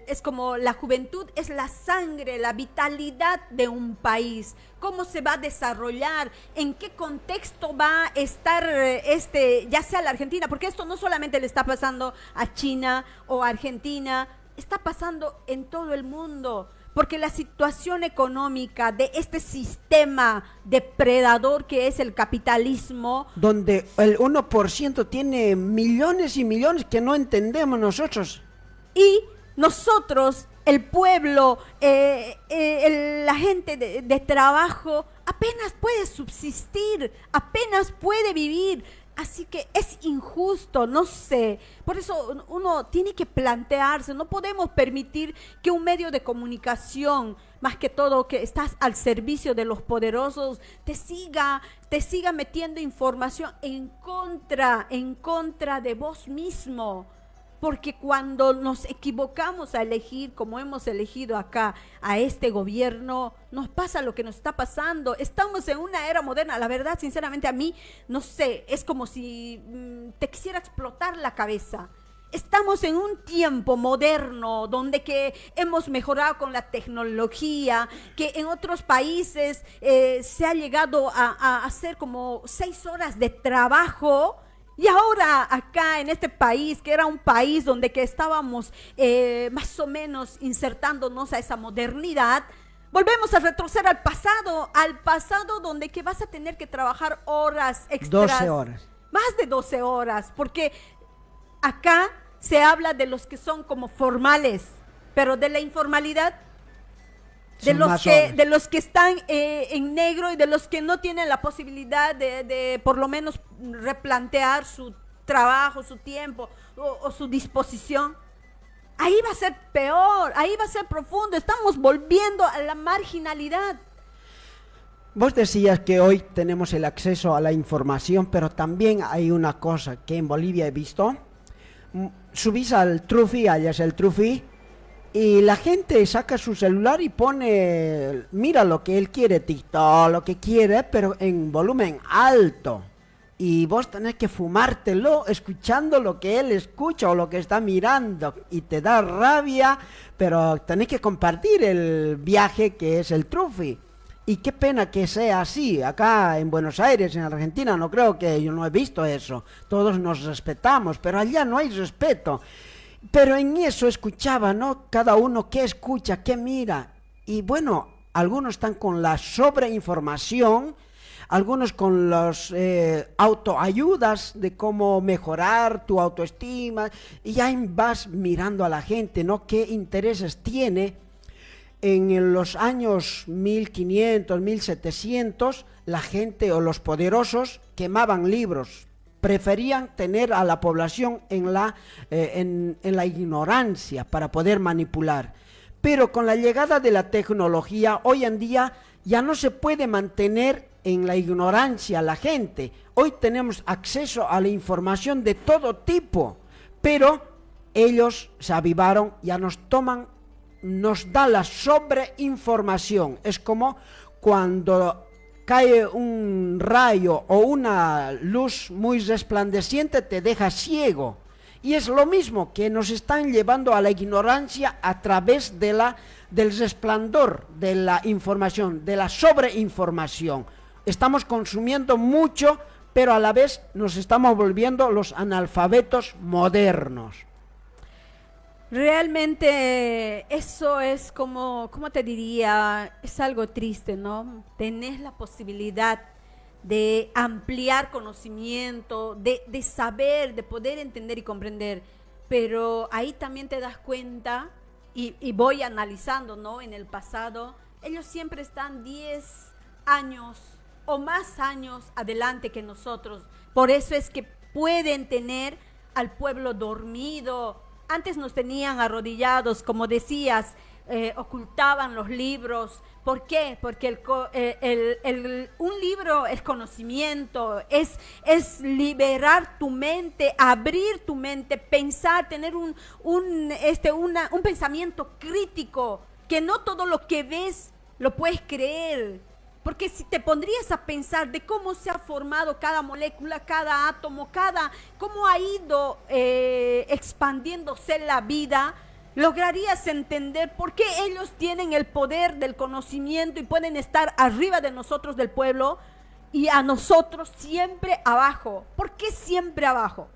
es como la juventud es la sangre, la vitalidad de un país. ¿Cómo se va a desarrollar? ¿En qué contexto va a estar ya sea la Argentina? Porque esto no solamente le está pasando a China o a Argentina, está pasando en todo el mundo. Porque la situación económica de este sistema depredador que es el capitalismo, donde el 1% tiene millones y millones que no entendemos nosotros. Y nosotros, el pueblo, la gente de trabajo, apenas puede subsistir, apenas puede vivir. Así que es injusto, no sé. Por eso uno tiene que plantearse, no podemos permitir que un medio de comunicación, más que todo que estás al servicio de los poderosos, te siga metiendo información en contra de vos mismo. Porque cuando nos equivocamos a elegir, como hemos elegido acá a este gobierno, nos pasa lo que nos está pasando. Estamos en una era moderna. La verdad, sinceramente, a mí, no sé, es como si te quisiera explotar la cabeza. Estamos en un tiempo moderno donde que hemos mejorado con la tecnología, que en otros países se ha llegado a hacer como 6 horas de trabajo. Y ahora acá en este país, que era un país donde que estábamos más o menos insertándonos a esa modernidad, volvemos a retroceder al pasado donde que vas a tener que trabajar horas extras. 12 horas. Más de 12 horas, porque acá se habla de los que son como formales, pero de la informalidad, de los que están en negro y de los que no tienen la posibilidad de por lo menos replantear su trabajo, su tiempo o su disposición. Ahí va a ser peor, ahí va a ser profundo, estamos volviendo a la marginalidad. Vos decías que hoy tenemos el acceso a la información, pero también hay una cosa que en Bolivia he visto. Subís al Trufi, allá es el Trufi, y la gente saca su celular y mira lo que él quiere, TikTok, lo que quiere, pero en volumen alto. Y vos tenés que fumártelo escuchando lo que él escucha o lo que está mirando. Y te da rabia, pero tenés que compartir el viaje que es el Trufi. Y qué pena que sea así. Acá en Buenos Aires, en Argentina, no creo que yo no he visto eso. Todos nos respetamos, pero allá no hay respeto. Pero en eso escuchaba, ¿no? Cada uno qué escucha, qué mira. Y bueno, algunos están con la sobreinformación, algunos con los autoayudas de cómo mejorar tu autoestima. Y ahí vas mirando a la gente, ¿no? ¿Qué intereses tiene? En los años 1500, 1700, la gente o los poderosos quemaban libros. Preferían tener a la población en la ignorancia para poder manipular. Pero con la llegada de la tecnología, hoy en día ya no se puede mantener en la ignorancia la gente. Hoy tenemos acceso a la información de todo tipo, pero ellos se avivaron, ya nos da la sobreinformación. Es como cuando cae un rayo o una luz muy resplandeciente, te deja ciego. Y es lo mismo que nos están llevando a la ignorancia a través del resplandor de la información, de la sobreinformación. Estamos consumiendo mucho, pero a la vez nos estamos volviendo los analfabetos modernos. Realmente eso es como, ¿cómo te diría? Es algo triste, ¿no? Tenés la posibilidad de ampliar conocimiento, de saber, de poder entender y comprender, pero ahí también te das cuenta, y voy analizando, ¿no? En el pasado, ellos siempre están 10 años o más años adelante que nosotros. Por eso es que pueden tener al pueblo dormido. Antes nos tenían arrodillados, como decías, ocultaban los libros. ¿Por qué? Porque un libro es conocimiento, es liberar tu mente, abrir tu mente, pensar, tener un pensamiento crítico, que no todo lo que ves lo puedes creer. Porque si te pondrías a pensar de cómo se ha formado cada molécula, cada átomo, cómo ha ido expandiéndose la vida, lograrías entender por qué ellos tienen el poder del conocimiento y pueden estar arriba de nosotros del pueblo y a nosotros siempre abajo. ¿Por qué siempre abajo?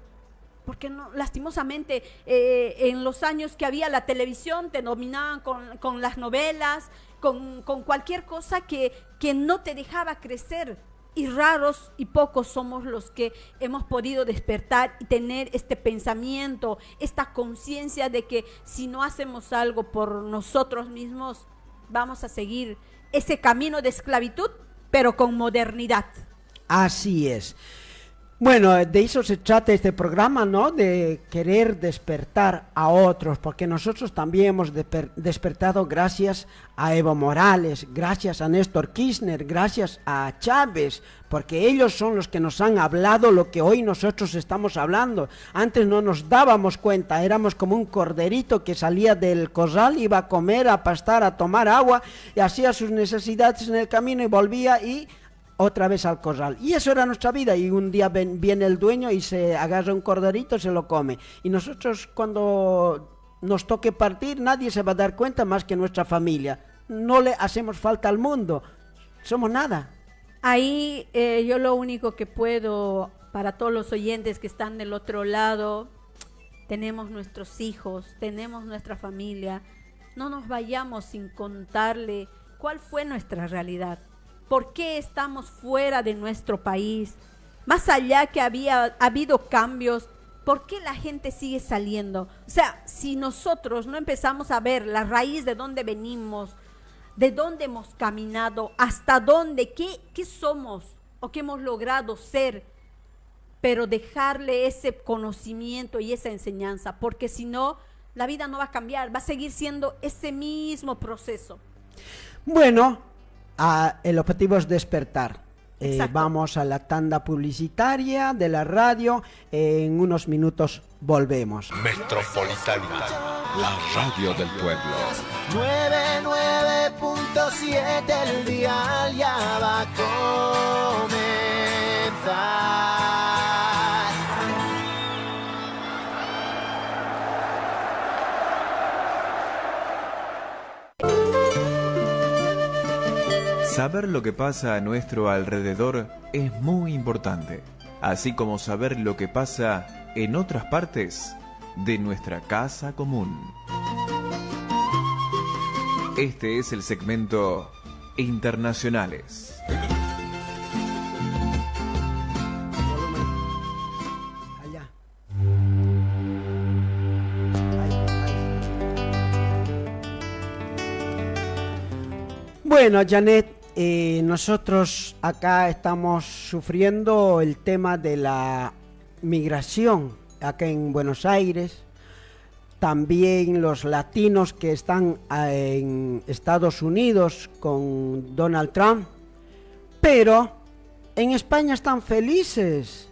Porque no, lastimosamente en los años que había la televisión te dominaban con las novelas, con cualquier cosa que no te dejaba crecer. Y raros y pocos somos los que hemos podido despertar y tener este pensamiento, esta conciencia de que si no hacemos algo por nosotros mismos, vamos a seguir ese camino de esclavitud, pero con modernidad. Así es. Bueno, de eso se trata este programa, ¿no? De querer despertar a otros, porque nosotros también hemos despertado gracias a Evo Morales, gracias a Néstor Kirchner, gracias a Chávez, porque ellos son los que nos han hablado lo que hoy nosotros estamos hablando. Antes no nos dábamos cuenta, éramos como un corderito que salía del corral, iba a comer, a pastar, a tomar agua, y hacía sus necesidades en el camino y volvía y otra vez al corral. Y eso era nuestra vida. Y un día viene el dueño y se agarra un corderito, se lo come. Y nosotros, cuando nos toque partir, nadie se va a dar cuenta más que nuestra familia. No le hacemos falta al mundo. Somos nada. Ahí yo lo único que puedo, para todos los oyentes que están del otro lado, tenemos nuestros hijos, tenemos nuestra familia. No nos vayamos sin contarle cuál fue nuestra realidad. ¿Por qué estamos fuera de nuestro país? Más allá que ha habido cambios, ¿por qué la gente sigue saliendo? O sea, si nosotros no empezamos a ver la raíz de dónde venimos, de dónde hemos caminado, hasta dónde, qué somos o qué hemos logrado ser, pero dejarle ese conocimiento y esa enseñanza, porque si no, la vida no va a cambiar, va a seguir siendo ese mismo proceso. Bueno, el objetivo es despertar. Vamos a la tanda publicitaria de la radio. En unos minutos volvemos. Metropolitana, la radio del pueblo. 99.7 el dial ya va a comenzar. Saber lo que pasa a nuestro alrededor es muy importante, así como saber lo que pasa en otras partes de nuestra casa común. Este es el segmento Internacionales. Allá. Bueno, Janet, nosotros acá estamos sufriendo el tema de la migración acá en Buenos Aires, también los latinos que están en Estados Unidos con Donald Trump, pero en España están felices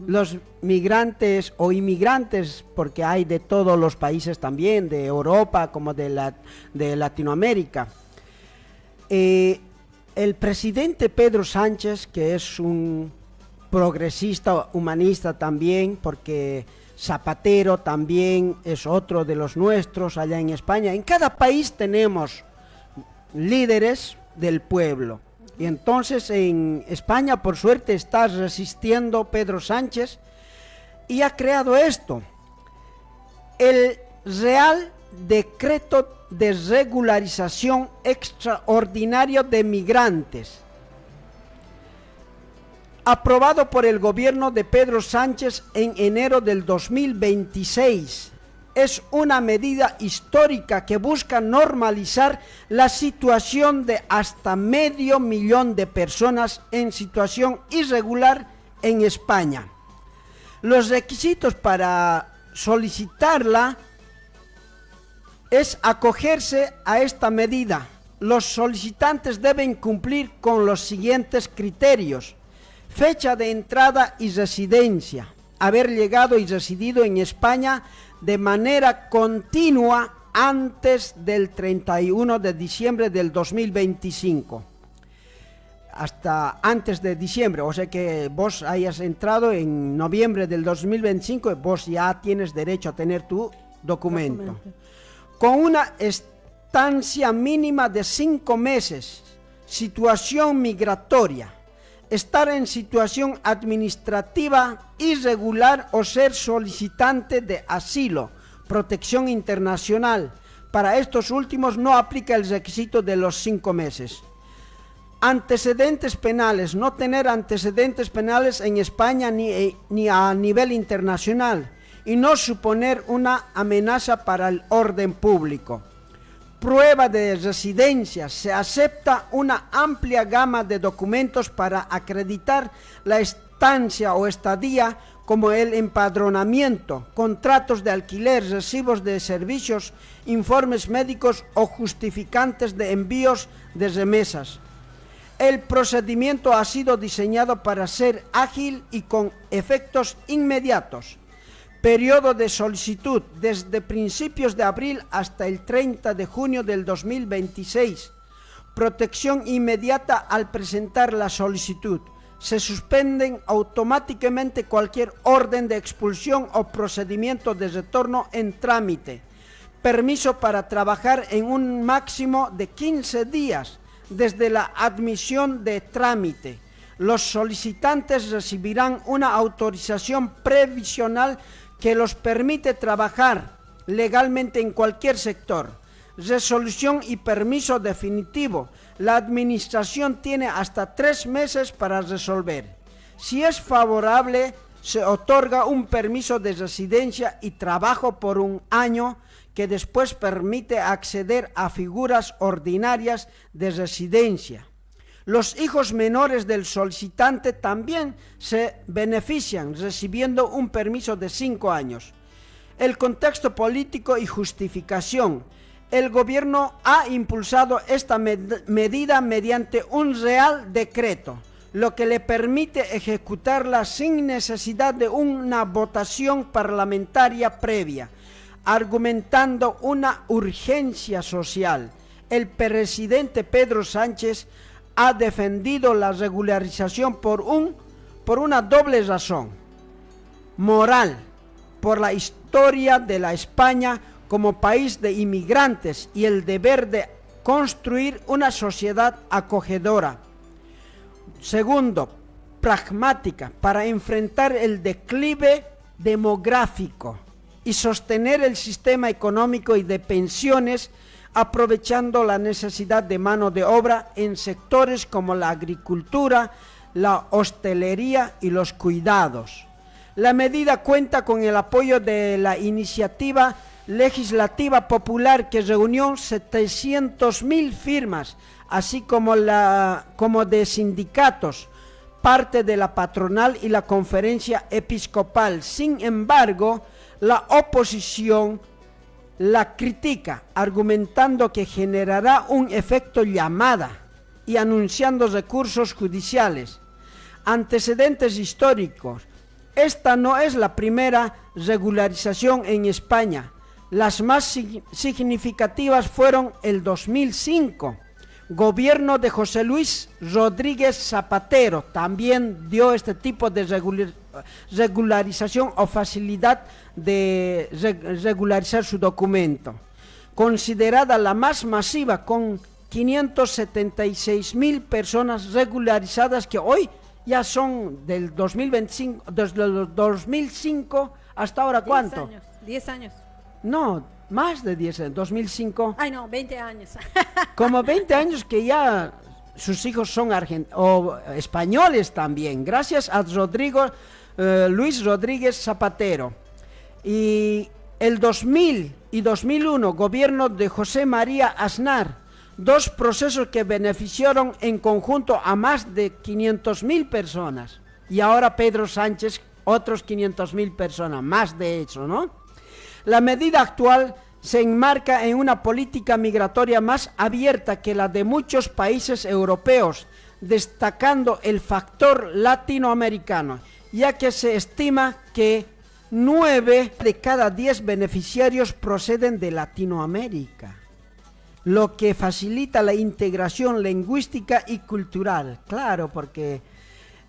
los migrantes o inmigrantes, porque hay de todos los países también, de Europa como de Latinoamérica. El presidente Pedro Sánchez, que es un progresista, humanista también, porque Zapatero también es otro de los nuestros allá en España. En cada país tenemos líderes del pueblo. Y entonces en España, por suerte, está resistiendo Pedro Sánchez y ha creado esto. El Real Decreto de Regularización Extraordinario de Migrantes, aprobado por el gobierno de Pedro Sánchez en enero del 2026. Es una medida histórica que busca normalizar la situación de hasta 500.000 de personas en situación irregular en España. Los requisitos para solicitarla es acogerse a esta medida. Los solicitantes deben cumplir con los siguientes criterios: fecha de entrada y residencia, haber llegado y residido en España de manera continua antes del 31 de diciembre del 2025. hasta antes de diciembre, o sea que vos hayas entrado en noviembre del 2025, vos ya tienes derecho a tener tu documento. Con una estancia mínima de 5 meses, situación migratoria, estar en situación administrativa irregular o ser solicitante de asilo, protección internacional. Para estos últimos no aplica el requisito de los 5 meses. Antecedentes penales, no tener antecedentes penales en España ni a nivel internacional y no suponer una amenaza para el orden público. Prueba de residencia, se acepta una amplia gama de documentos para acreditar la estancia o estadía, como el empadronamiento, contratos de alquiler, recibos de servicios, informes médicos o justificantes de envíos de remesas. El procedimiento ha sido diseñado para ser ágil y con efectos inmediatos. Periodo de solicitud desde principios de abril hasta el 30 de junio del 2026. Protección inmediata al presentar la solicitud. Se suspenden automáticamente cualquier orden de expulsión o procedimiento de retorno en trámite. Permiso para trabajar en un máximo de 15 días desde la admisión de trámite. Los solicitantes recibirán una autorización previsional que los permite trabajar legalmente en cualquier sector. Resolución y permiso definitivo. La administración tiene hasta 3 meses para resolver. Si es favorable, se otorga un permiso de residencia y trabajo por 1 año que después permite acceder a figuras ordinarias de residencia. Los hijos menores del solicitante también se benefician recibiendo un permiso de 5 años. El contexto político y justificación. El gobierno ha impulsado esta medida mediante un real decreto, lo que le permite ejecutarla sin necesidad de una votación parlamentaria previa, argumentando una urgencia social. El presidente Pedro Sánchez ha defendido la regularización por una doble razón. Moral, por la historia de la España como país de inmigrantes y el deber de construir una sociedad acogedora. Segundo, pragmática, para enfrentar el declive demográfico y sostener el sistema económico y de pensiones, aprovechando la necesidad de mano de obra en sectores como la agricultura, la hostelería y los cuidados. La medida cuenta con el apoyo de la iniciativa legislativa popular que reunió 700.000 firmas, así como de sindicatos, parte de la patronal y la conferencia episcopal. Sin embargo, la oposición la critica, argumentando que generará un efecto llamada y anunciando recursos judiciales. Antecedentes históricos. Esta no es la primera regularización en España. Las más significativas fueron el 2005. Gobierno de José Luis Rodríguez Zapatero también dio este tipo de regularización o facilidad de regularizar su documento. Considerada la más masiva, con 576.000 personas regularizadas, que hoy ya son del 2025, desde el 2005 hasta ahora. ¿Cuánto? 10 años. No, más de 10 años, 2005. Ay, no, 20 años. Como 20 años que ya sus hijos son españoles también, gracias a Luis Rodríguez Zapatero. Y el 2000 y 2001, gobierno de José María Aznar, 2 procesos que beneficiaron en conjunto a más de 500.000 personas. Y ahora Pedro Sánchez, otros 500.000 personas, más de hecho, ¿no? La medida actual se enmarca en una política migratoria más abierta que la de muchos países europeos, destacando el factor latinoamericano, ya que se estima que 9 de cada 10 beneficiarios proceden de Latinoamérica. lo que facilita la integración lingüística y cultural. Claro, porque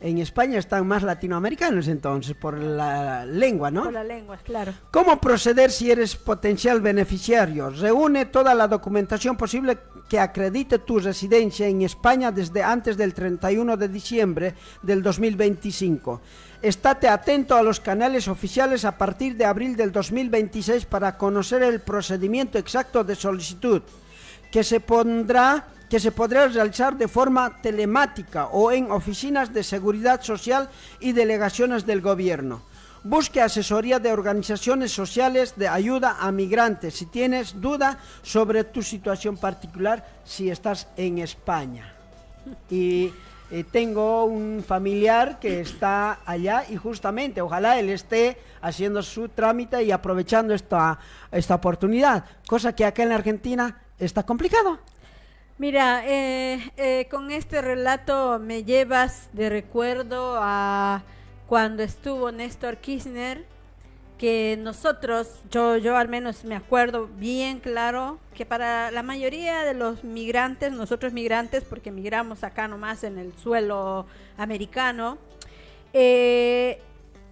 en España están más latinoamericanos entonces, por la lengua, ¿no? Por la lengua, claro. ¿Cómo proceder si eres potencial beneficiario? Reúne toda la documentación posible que acredite tu residencia en España desde antes del 31 de diciembre del 2025. Estate atento a los canales oficiales a partir de abril del 2026 para conocer el procedimiento exacto de solicitud, que se podrá realizar de forma telemática o en oficinas de seguridad social y delegaciones del gobierno. Busque asesoría de organizaciones sociales de ayuda a migrantes si tienes duda sobre tu situación particular si estás en España. Y tengo un familiar que está allá y justamente ojalá él esté haciendo su trámite y aprovechando esta oportunidad, cosa que acá en la Argentina está complicado. Mira, con este relato me llevas de recuerdo a cuando estuvo Néstor Kirchner, que nosotros, yo al menos me acuerdo bien claro, que para la mayoría de los migrantes, nosotros migrantes, porque migramos acá nomás en el suelo americano,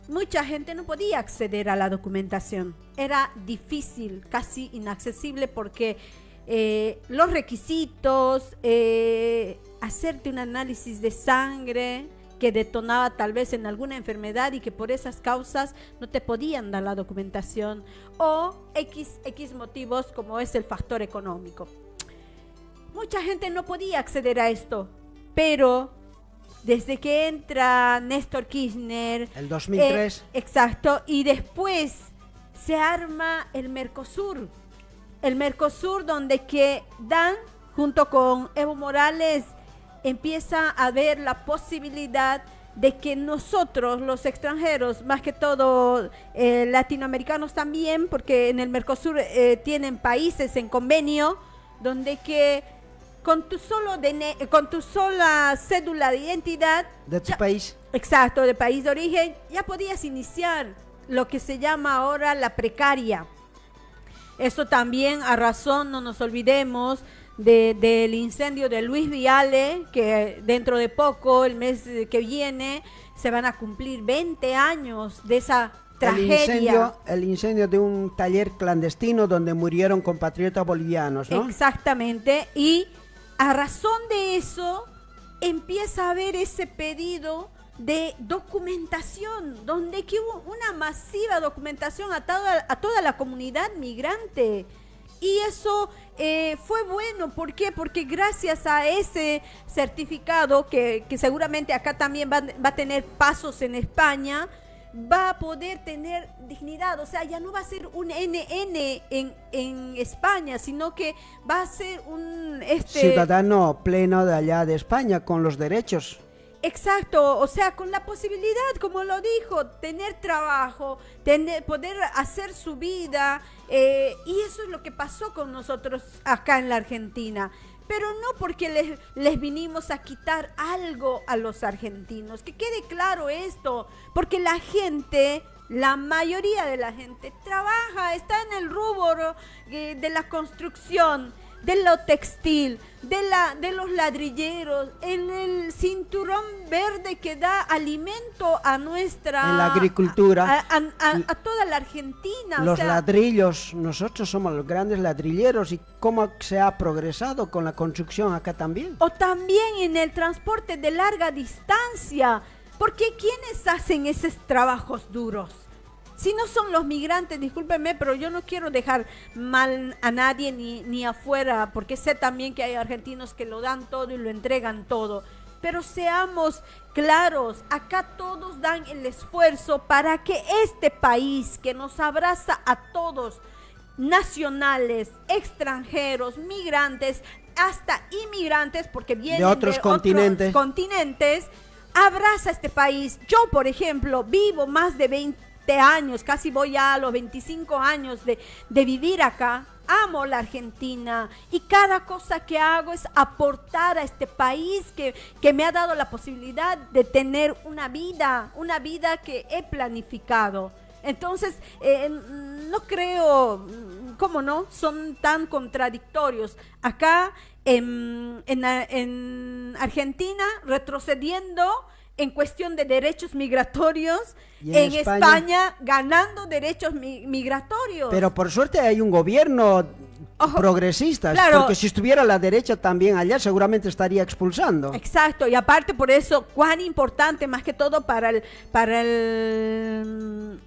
mucha gente no podía acceder a la documentación. Era difícil, casi inaccesible, porque los requisitos, hacerte un análisis de sangre que detonaba tal vez en alguna enfermedad y que por esas causas no te podían dar la documentación, o X motivos como es el factor económico. Mucha gente no podía acceder a esto, pero desde que entra Néstor Kirchner, el 2003, exacto, y después se arma el Mercosur donde que Dan junto con Evo Morales empieza a ver la posibilidad de que nosotros, los extranjeros, más que todo latinoamericanos también, porque en el Mercosur tienen países en convenio donde que con tu sola cédula de identidad de tu país, exacto, de país de origen, ya podías iniciar lo que se llama ahora la precaria. Eso también a razón, no nos olvidemos del incendio de Luis Viale, que dentro de poco, el mes que viene, se van a cumplir 20 años de esa tragedia. El incendio de un taller clandestino donde murieron compatriotas bolivianos, ¿no? Exactamente, y a razón de eso empieza a haber ese pedido de documentación, donde que hubo una masiva documentación a toda la comunidad migrante. Y eso fue bueno. ¿Por qué? Porque gracias a ese certificado, que seguramente acá también va a tener pasos en España, va a poder tener dignidad. O sea, ya no va a ser un NN en España, sino que va a ser un ciudadano pleno de allá de España, con los derechos. Exacto, o sea, con la posibilidad, como lo dijo, tener trabajo, poder hacer su vida, y eso es lo que pasó con nosotros acá en la Argentina. Pero no porque les vinimos a quitar algo a los argentinos, que quede claro esto, porque la gente, la mayoría de la gente trabaja, está en el rubro de la construcción, de lo textil, de los ladrilleros, en el cinturón verde que da alimento a nuestra... En la agricultura. A toda la Argentina. Los ladrillos, nosotros somos los grandes ladrilleros, y cómo se ha progresado con la construcción acá también. O también en el transporte de larga distancia, porque ¿quiénes hacen esos trabajos duros? Si no son los migrantes, discúlpenme, pero yo no quiero dejar mal a nadie ni afuera, porque sé también que hay argentinos que lo dan todo y lo entregan todo. Pero seamos claros, acá todos dan el esfuerzo para que este país que nos abraza a todos, nacionales, extranjeros, migrantes, hasta inmigrantes, porque vienen de otros continentes, abraza este país. Yo, por ejemplo, vivo más de 20 años, casi voy a los 25 años de vivir acá. Amo la Argentina y cada cosa que hago es aportar a este país que me ha dado la posibilidad de tener una vida que he planificado. Entonces, no creo, ¿cómo no? Son tan contradictorios. Acá en Argentina retrocediendo en cuestión de derechos migratorios, ¿Y en España ganando derechos migratorios. Pero por suerte hay un gobierno progresista, claro. Porque si estuviera la derecha también allá seguramente estaría expulsando. Exacto, y aparte por eso, cuán importante más que todo para el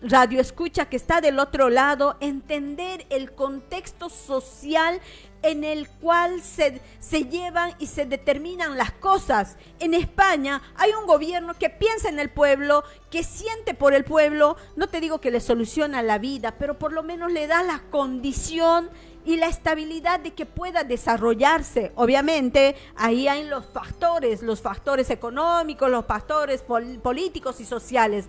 radio escucha que está del otro lado, entender el contexto social en el cual se llevan y se determinan las cosas. En España hay un gobierno que piensa en el pueblo, que siente por el pueblo, no te digo que le soluciona la vida, pero por lo menos le da la condición y la estabilidad de que pueda desarrollarse. Obviamente, ahí hay los factores económicos, los factores políticos y sociales.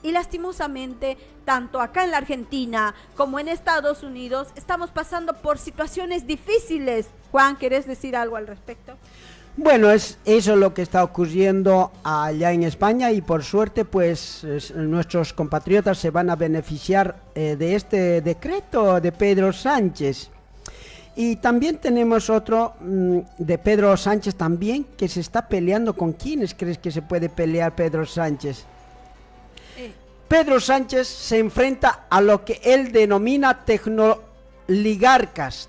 Y lastimosamente, tanto acá en la Argentina como en Estados Unidos, estamos pasando por situaciones difíciles. Juan, ¿querés decir algo al respecto? Bueno, eso es lo que está ocurriendo allá en España y por suerte pues nuestros compatriotas se van a beneficiar de este decreto de Pedro Sánchez. Y también tenemos otro de Pedro Sánchez también que se está peleando. ¿Con quiénes crees que se puede pelear Pedro Sánchez? Pedro Sánchez se enfrenta a lo que él denomina tecnoligarcas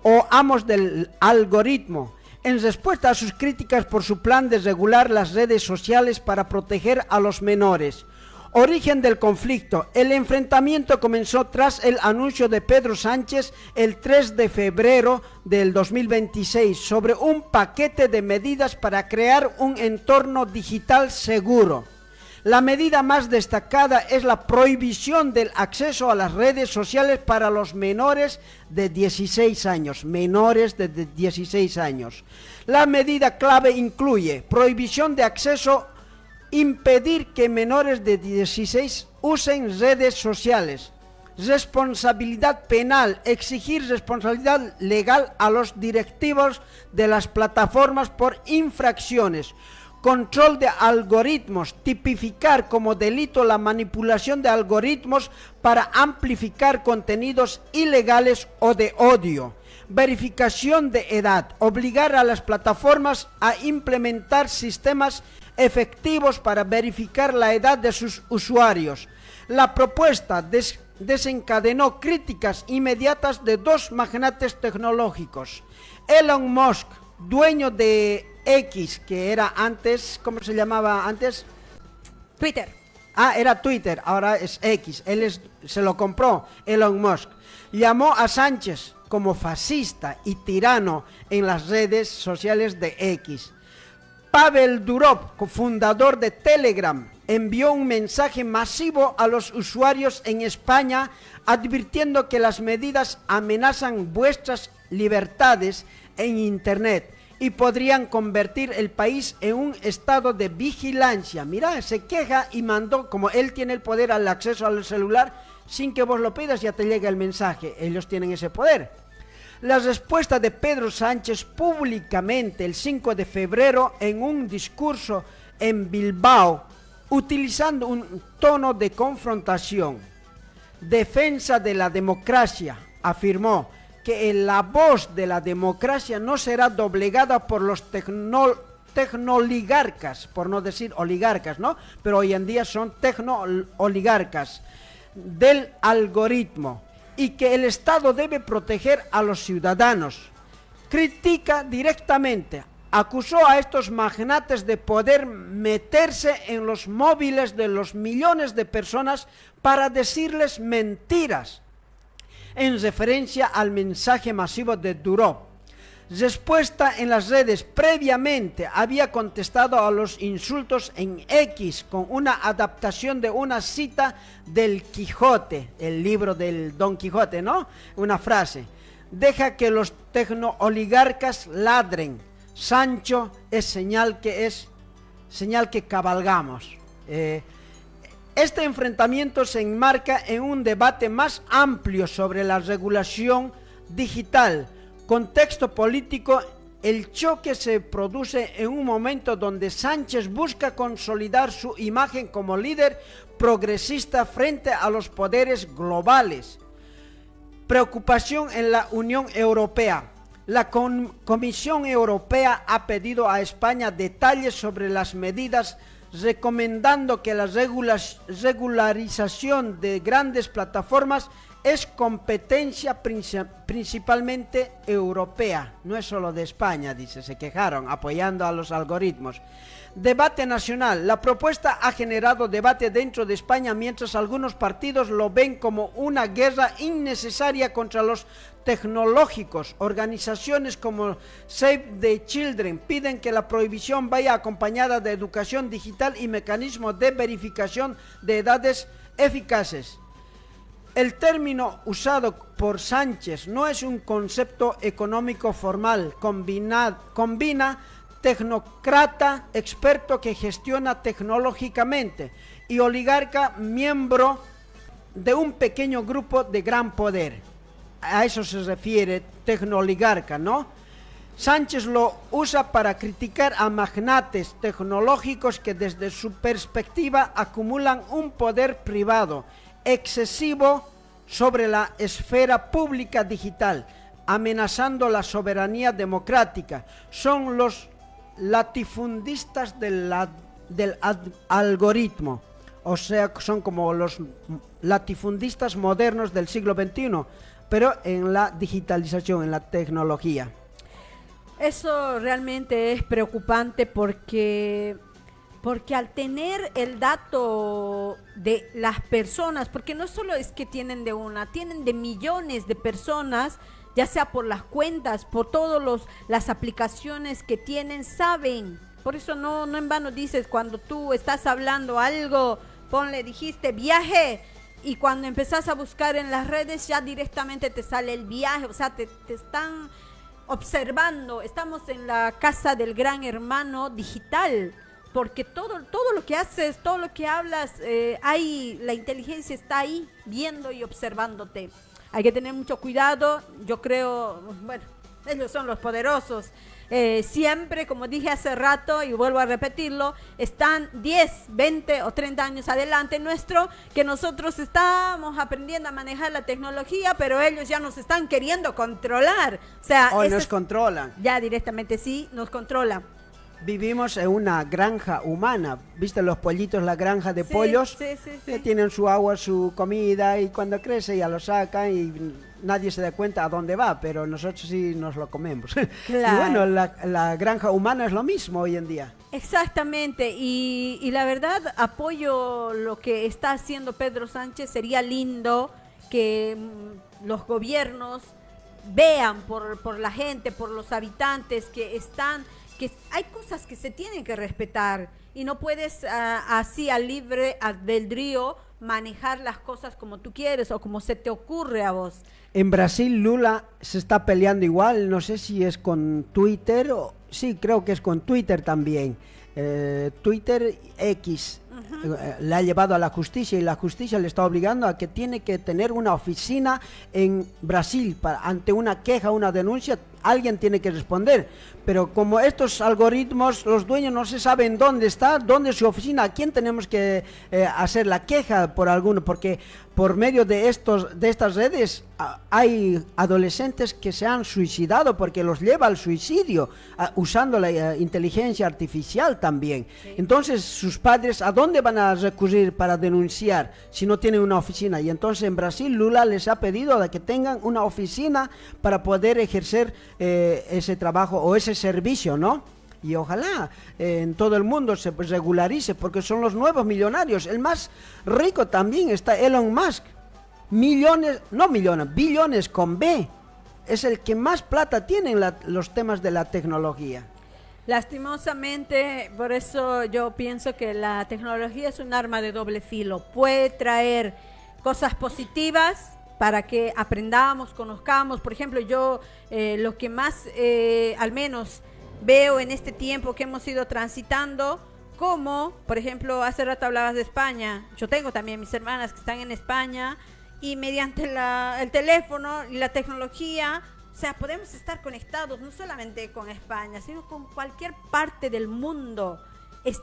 o amos del algoritmo, en respuesta a sus críticas por su plan de regular las redes sociales para proteger a los menores. Origen del conflicto. El enfrentamiento comenzó tras el anuncio de Pedro Sánchez el 3 de febrero del 2026 sobre un paquete de medidas para crear un entorno digital seguro. La medida más destacada es la prohibición del acceso a las redes sociales para los menores de 16 años. La medida clave incluye prohibición de acceso, impedir que menores de 16 usen redes sociales, responsabilidad penal, exigir responsabilidad legal a los directivos de las plataformas por infracciones, control de algoritmos, tipificar como delito la manipulación de algoritmos para amplificar contenidos ilegales o de odio, verificación de edad, obligar a las plataformas a implementar sistemas efectivos para verificar la edad de sus usuarios. La propuesta desencadenó críticas inmediatas de dos magnates tecnológicos. Elon Musk, dueño de X, que era antes, ¿cómo se llamaba antes? Twitter. Era Twitter, ahora es X. Se lo compró Elon Musk. Llamó a Sánchez como fascista y tirano en las redes sociales de X. Pavel Durov, cofundador de Telegram, envió un mensaje masivo a los usuarios en España advirtiendo que las medidas amenazan vuestras libertades en Internet y podrían convertir el país en un estado de vigilancia. Mira, se queja y mandó, como él tiene el poder al acceso al celular, sin que vos lo pidas ya te llega el mensaje, ellos tienen ese poder. La respuesta de Pedro Sánchez públicamente el 5 de febrero en un discurso en Bilbao, utilizando un tono de confrontación. Defensa de la democracia, afirmó que la voz de la democracia no será doblegada por los tecnoligarcas, por no decir oligarcas, ¿no? Pero hoy en día son tecnooligarcas del algoritmo y que el Estado debe proteger a los ciudadanos. Critica directamente, acusó a estos magnates de poder meterse en los móviles de los millones de personas para decirles mentiras, en referencia al mensaje masivo de Durov. Respuesta en las redes. Previamente había contestado a los insultos en X con una adaptación de una cita del Quijote, el libro del Don Quijote, ¿no? Una frase: deja que los tecnooligarcas ladren, Sancho es señal que cabalgamos. Este enfrentamiento se enmarca en un debate más amplio sobre la regulación digital. Contexto político: el choque se produce en un momento donde Sánchez busca consolidar su imagen como líder progresista frente a los poderes globales. Preocupación en la Unión Europea. La Comisión Europea ha pedido a España detalles sobre las medidas, recomendando que la regularización de grandes plataformas es competencia principalmente europea, no es solo de España, dice, se quejaron, apoyando a los algoritmos. Debate nacional. La propuesta ha generado debate dentro de España, mientras algunos partidos lo ven como una guerra innecesaria contra los tecnológicos. Organizaciones como Save the Children piden que la prohibición vaya acompañada de educación digital y mecanismos de verificación de edades eficaces. El término usado por Sánchez no es un concepto económico formal, combina tecnócrata, experto que gestiona tecnológicamente, y oligarca, miembro de un pequeño grupo de gran poder. A eso se refiere tecnooligarca, ¿no? Sánchez lo usa para criticar a magnates tecnológicos que desde su perspectiva acumulan un poder privado excesivo sobre la esfera pública digital, amenazando la soberanía democrática. Son los latifundistas del algoritmo, o sea, son como los latifundistas modernos del siglo XXI, pero en la digitalización, en la tecnología. Eso realmente es preocupante porque al tener el dato de las personas, porque no solo es que tienen de una, tienen de millones de personas, ya sea por las cuentas, por todas las aplicaciones que tienen, saben. Por eso no en vano dices, cuando tú estás hablando algo, dijiste viaje, y cuando empezás a buscar en las redes ya directamente te sale el viaje, o sea, te están observando. Estamos en la casa del gran hermano digital, porque todo lo que haces, todo lo que hablas, la inteligencia está ahí viendo y observándote. Hay que tener mucho cuidado. Yo creo, bueno, ellos son los poderosos. Siempre, como dije hace rato y vuelvo a repetirlo, están 10, 20 o 30 años adelante nuestro, que nosotros estamos aprendiendo a manejar la tecnología, pero ellos ya nos están queriendo controlar. O sea, hoy nos controlan. Ya directamente sí, nos controlan. Vivimos en una granja humana. ¿Viste los pollitos, la granja de pollos? Sí. Que tienen su agua, su comida, y cuando crece ya lo sacan y nadie se da cuenta a dónde va, pero nosotros sí nos lo comemos. Claro. Y bueno, la granja humana es lo mismo hoy en día. Exactamente, y la verdad apoyo lo que está haciendo Pedro Sánchez. Sería lindo que los gobiernos vean por la gente, por los habitantes que hay cosas que se tienen que respetar y no puedes así al libre albedrío manejar las cosas como tú quieres o como se te ocurre a vos. En Brasil Lula se está peleando igual, no sé si es con Twitter, sí, creo que es con Twitter también. Twitter X le ha llevado a la justicia y la justicia le está obligando a que tiene que tener una oficina en Brasil ante una queja, una denuncia, alguien tiene que responder. Pero como estos algoritmos, los dueños no se saben dónde está, dónde es su oficina, a quién tenemos que hacer la queja por alguno, porque por medio de estas redes hay adolescentes que se han suicidado porque los lleva al suicidio, usando la inteligencia artificial también. Sí. Entonces, sus padres, ¿a dónde van a recurrir para denunciar si no tienen una oficina? Y entonces en Brasil Lula les ha pedido que tengan una oficina para poder ejercer ese trabajo o ese servicio, ¿no? Y ojalá en todo el mundo se regularice, porque son los nuevos millonarios. El más rico también está Elon Musk. Billones con B. Es el que más plata tiene en los temas de la tecnología. Lastimosamente, por eso yo pienso que la tecnología es un arma de doble filo. Puede traer cosas positivas para que aprendamos, conozcamos. Por ejemplo, yo lo que más, al menos, veo en este tiempo que hemos ido transitando, como, por ejemplo, hace rato hablabas de España. Yo tengo también mis hermanas que están en España y mediante el teléfono y la tecnología, o sea, podemos estar conectados no solamente con España, sino con cualquier parte del mundo. Es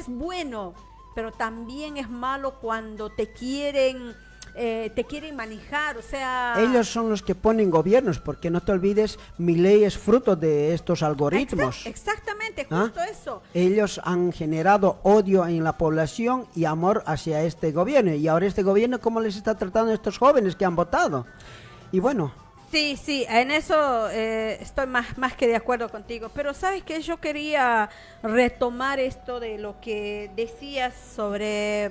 bueno, pero también es malo cuando te quieren te quieren manejar, o sea... Ellos son los que ponen gobiernos, porque no te olvides, Milei es fruto de estos algoritmos. Exactamente, justo eso. Ellos han generado odio en la población y amor hacia este gobierno. Y ahora este gobierno, ¿cómo les está tratando a estos jóvenes que han votado? Y bueno... Sí, en eso estoy más que de acuerdo contigo, pero sabes que yo quería retomar esto de lo que decías sobre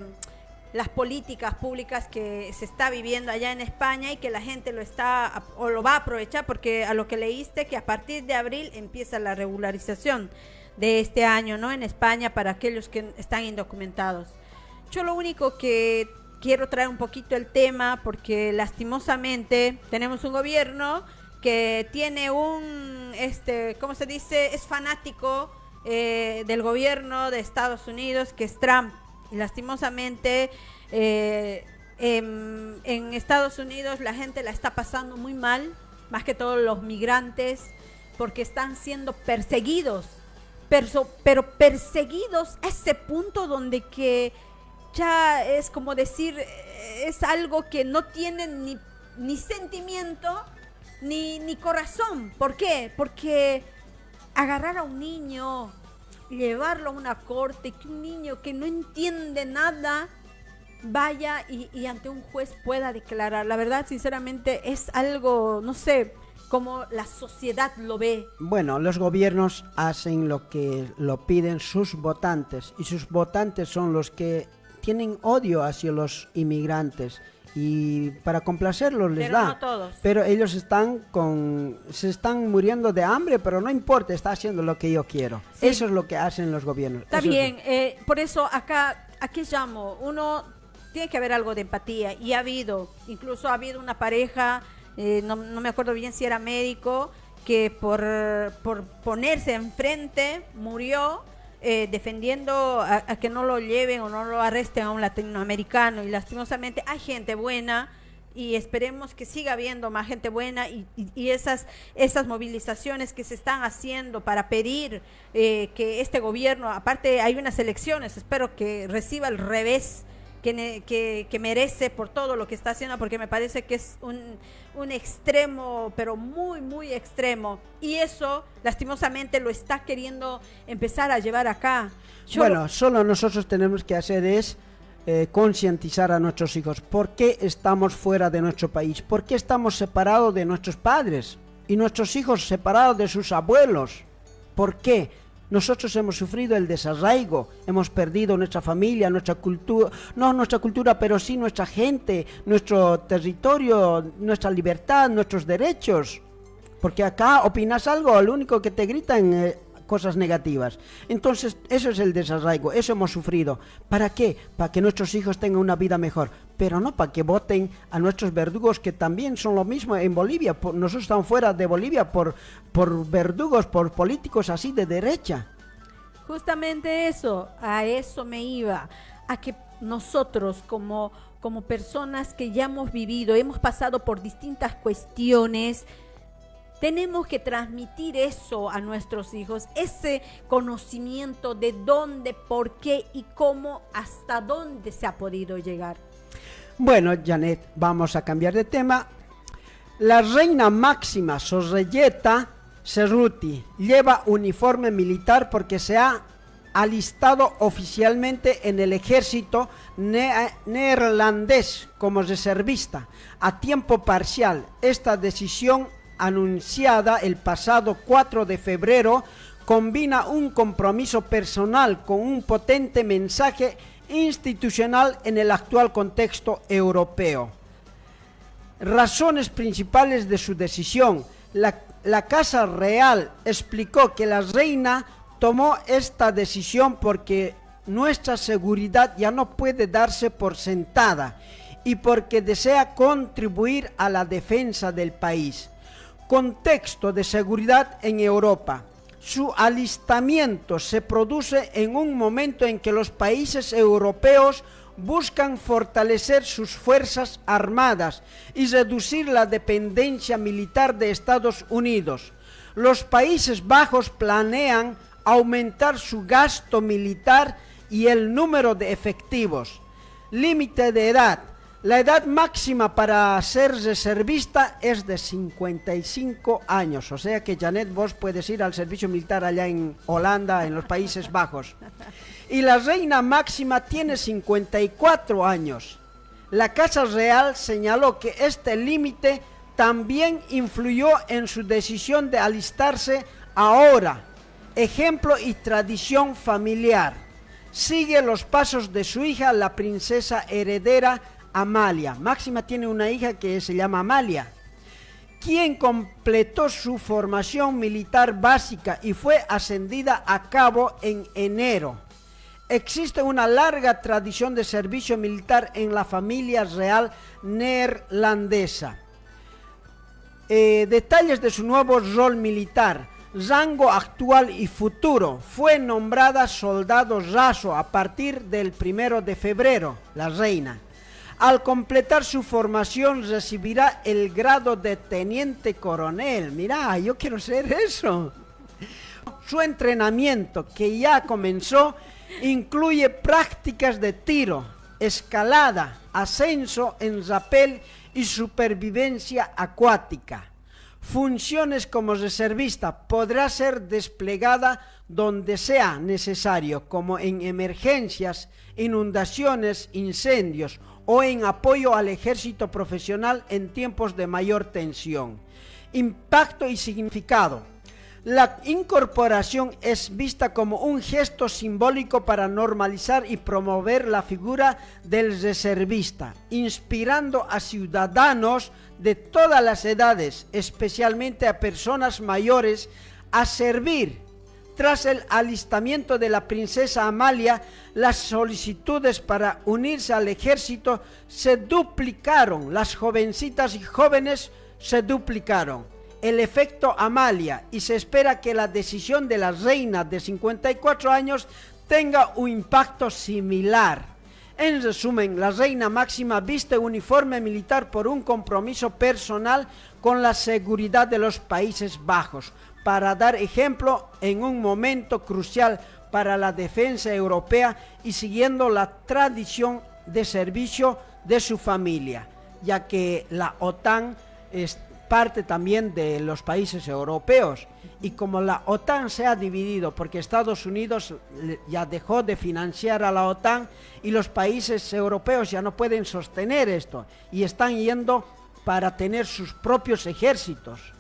las políticas públicas que se está viviendo allá en España y que la gente lo está o lo va a aprovechar, porque a lo que leíste que a partir de abril empieza la regularización de este año, ¿no? En España para aquellos que están indocumentados. Yo lo único que quiero traer un poquito el tema porque lastimosamente tenemos un gobierno que tiene ¿cómo se dice? Es fanático del gobierno de Estados Unidos, que es Trump. Y lastimosamente en Estados Unidos la gente la está pasando muy mal, más que todos los migrantes, porque están siendo perseguidos, pero perseguidos a ese punto donde que ya es como decir, es algo que no tiene ni sentimiento ni corazón. ¿Por qué? Porque agarrar a un niño, llevarlo a una corte, que un niño que no entiende nada vaya y ante un juez pueda declarar. La verdad, sinceramente, es algo, no sé, como la sociedad lo ve. Bueno, los gobiernos hacen lo que lo piden sus votantes, y sus votantes son los que tienen odio hacia los inmigrantes, y para complacerlos les pero da. No todos. Pero ellos se están muriendo de hambre, pero no importa, está haciendo lo que yo quiero. Sí. Eso es lo que hacen los gobiernos. Está eso bien, por eso aquí llamo, tiene que haber algo de empatía, y incluso ha habido una pareja, no me acuerdo bien si era médico, que por ponerse enfrente murió, defendiendo a que no lo lleven o no lo arresten a un latinoamericano. Y lastimosamente hay gente buena, y esperemos que siga habiendo más gente buena, y esas movilizaciones que se están haciendo para pedir que este gobierno, aparte hay unas elecciones, espero que reciba el revés que merece por todo lo que está haciendo, porque me parece que es un extremo, pero muy, muy extremo, y eso lastimosamente lo está queriendo empezar a llevar acá. Solo nosotros tenemos que hacer es concientizar a nuestros hijos. ¿Por qué estamos fuera de nuestro país? ¿Por qué estamos separados de nuestros padres y nuestros hijos separados de sus abuelos? ¿Por qué? Nosotros hemos sufrido el desarraigo, hemos perdido nuestra familia, nuestra cultura, no nuestra cultura, pero sí nuestra gente, nuestro territorio, nuestra libertad, nuestros derechos. Porque acá opinas algo, lo único que te gritan cosas negativas. Entonces, eso es el desarraigo, eso hemos sufrido. ¿Para qué? Para que nuestros hijos tengan una vida mejor, pero no para que voten a nuestros verdugos, que también son lo mismo en Bolivia. Nosotros estamos fuera de Bolivia por verdugos, por políticos así de derecha. Justamente eso, a eso me iba, a que nosotros como personas que ya hemos vivido, hemos pasado por distintas cuestiones, tenemos que transmitir eso a nuestros hijos, ese conocimiento de dónde, por qué y cómo, hasta dónde se ha podido llegar. Bueno, Janet, vamos a cambiar de tema. La reina máxima Sorrelleta Cerruti lleva uniforme militar porque se ha alistado oficialmente en el ejército neerlandés como reservista a tiempo parcial. Esta decisión, anunciada el pasado 4 de febrero, combina un compromiso personal con un potente mensaje institucional en el actual contexto europeo. Razones principales de su decisión. La Casa Real explicó que la reina tomó esta decisión porque nuestra seguridad ya no puede darse por sentada y porque desea contribuir a la defensa del país. Contexto de seguridad en Europa. Su alistamiento se produce en un momento en que los países europeos buscan fortalecer sus fuerzas armadas y reducir la dependencia militar de Estados Unidos. Los Países Bajos planean aumentar su gasto militar y el número de efectivos. Límite de edad. La edad máxima para ser reservista es de 55 años, o sea que Janet, vos puedes ir al servicio militar allá en Holanda, en los Países Bajos. Y la reina máxima tiene 54 años. La Casa Real señaló que este límite también influyó en su decisión de alistarse ahora. Ejemplo y tradición familiar. Sigue los pasos de su hija, la princesa heredera Amalia. Máxima tiene una hija que se llama Amalia, quien completó su formación militar básica y fue ascendida a cabo en enero. Existe una larga tradición de servicio militar en la familia real neerlandesa. Detalles de su nuevo rol militar, rango actual y futuro. Fue nombrada soldado raso a partir del 1 de febrero, la reina. Al completar su formación recibirá el grado de teniente coronel. Mirá, yo quiero ser eso. Su entrenamiento, que ya comenzó, incluye prácticas de tiro, escalada, ascenso en rapel y supervivencia acuática. Funciones como reservista. Podrá ser desplegada donde sea necesario, como en emergencias, inundaciones, incendios o en apoyo al ejército profesional en tiempos de mayor tensión. Impacto y significado. La incorporación es vista como un gesto simbólico para normalizar y promover la figura del reservista, inspirando a ciudadanos de todas las edades, especialmente a personas mayores, a servir. Tras el alistamiento de la princesa Amalia, las solicitudes para unirse al ejército se duplicaron, las jovencitas y jóvenes se duplicaron. El efecto Amalia, y se espera que la decisión de la reina de 54 años tenga un impacto similar. En resumen, la reina máxima viste uniforme militar por un compromiso personal con la seguridad de los Países Bajos, para dar ejemplo en un momento crucial para la defensa europea y siguiendo la tradición de servicio de su familia, ya que la OTAN es parte también de los países europeos, y como la OTAN se ha dividido porque Estados Unidos ya dejó de financiar a la OTAN y los países europeos ya no pueden sostener esto y están yendo para tener sus propios ejércitos,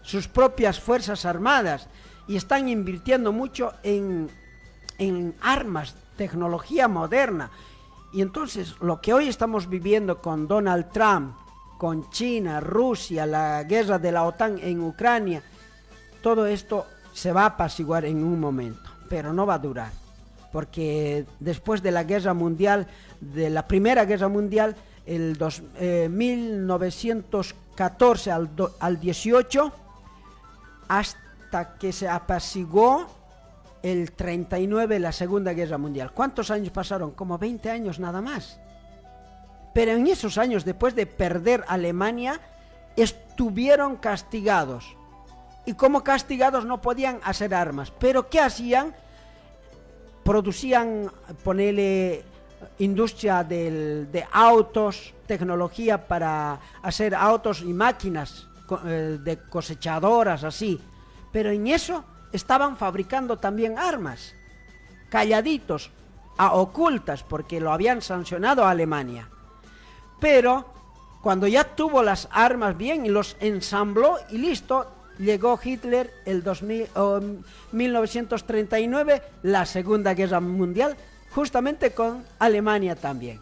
sus propias fuerzas armadas, y están invirtiendo mucho en armas, tecnología moderna. Y entonces lo que hoy estamos viviendo con Donald Trump, con China, Rusia, la guerra de la OTAN en Ucrania, todo esto se va a apaciguar en un momento, pero no va a durar, porque después de la guerra mundial, de la primera guerra mundial, 1914 al 18, hasta que se apaciguó el 39 la Segunda Guerra Mundial. ¿Cuántos años pasaron? Como 20 años nada más. Pero en esos años, después de perder Alemania, estuvieron castigados. Y como castigados no podían hacer armas. ¿Pero qué hacían? Producían, ponele, industria de autos, tecnología para hacer autos y máquinas de cosechadoras, así. Pero en eso estaban fabricando también armas, calladitos, a ocultas, porque lo habían sancionado a Alemania. Pero cuando ya tuvo las armas bien y los ensambló y listo, llegó Hitler el 1939, la Segunda Guerra Mundial, justamente con Alemania también.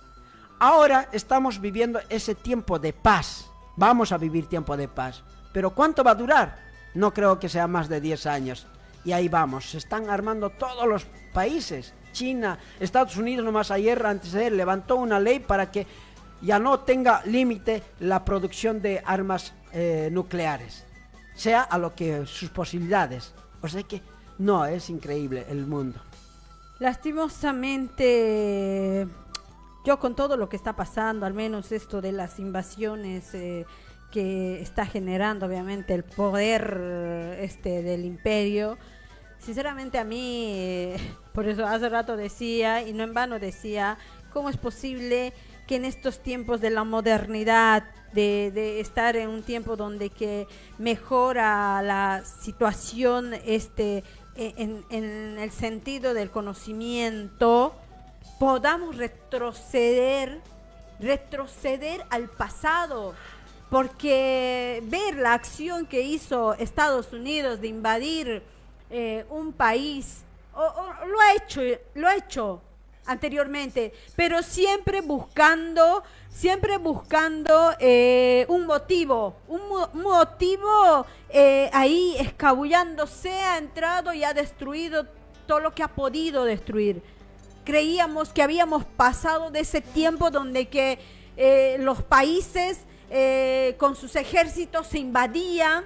Ahora estamos viviendo ese tiempo de paz, vamos a vivir tiempo de paz, pero ¿cuánto va a durar? No creo que sea más de 10 años. Y ahí vamos, se están armando todos los países. China, Estados Unidos nomás ayer, antes de ayer, levantó una ley para que ya no tenga límite la producción de armas nucleares, sea a lo que sus posibilidades. O sea que no, es increíble el mundo. Lastimosamente, yo con todo lo que está pasando, al menos esto de las invasiones que está generando obviamente el poder del imperio, sinceramente a mí, por eso hace rato decía, y no en vano decía, ¿cómo es posible que en estos tiempos de la modernidad, de estar en un tiempo donde que mejora la situación en el sentido del conocimiento, podamos retroceder al pasado, porque ver la acción que hizo Estados Unidos de invadir un país, lo ha hecho anteriormente, pero siempre buscando un motivo ahí escabullándose, ha entrado y ha destruido todo lo que ha podido destruir. Creíamos que habíamos pasado de ese tiempo donde que los países con sus ejércitos se invadían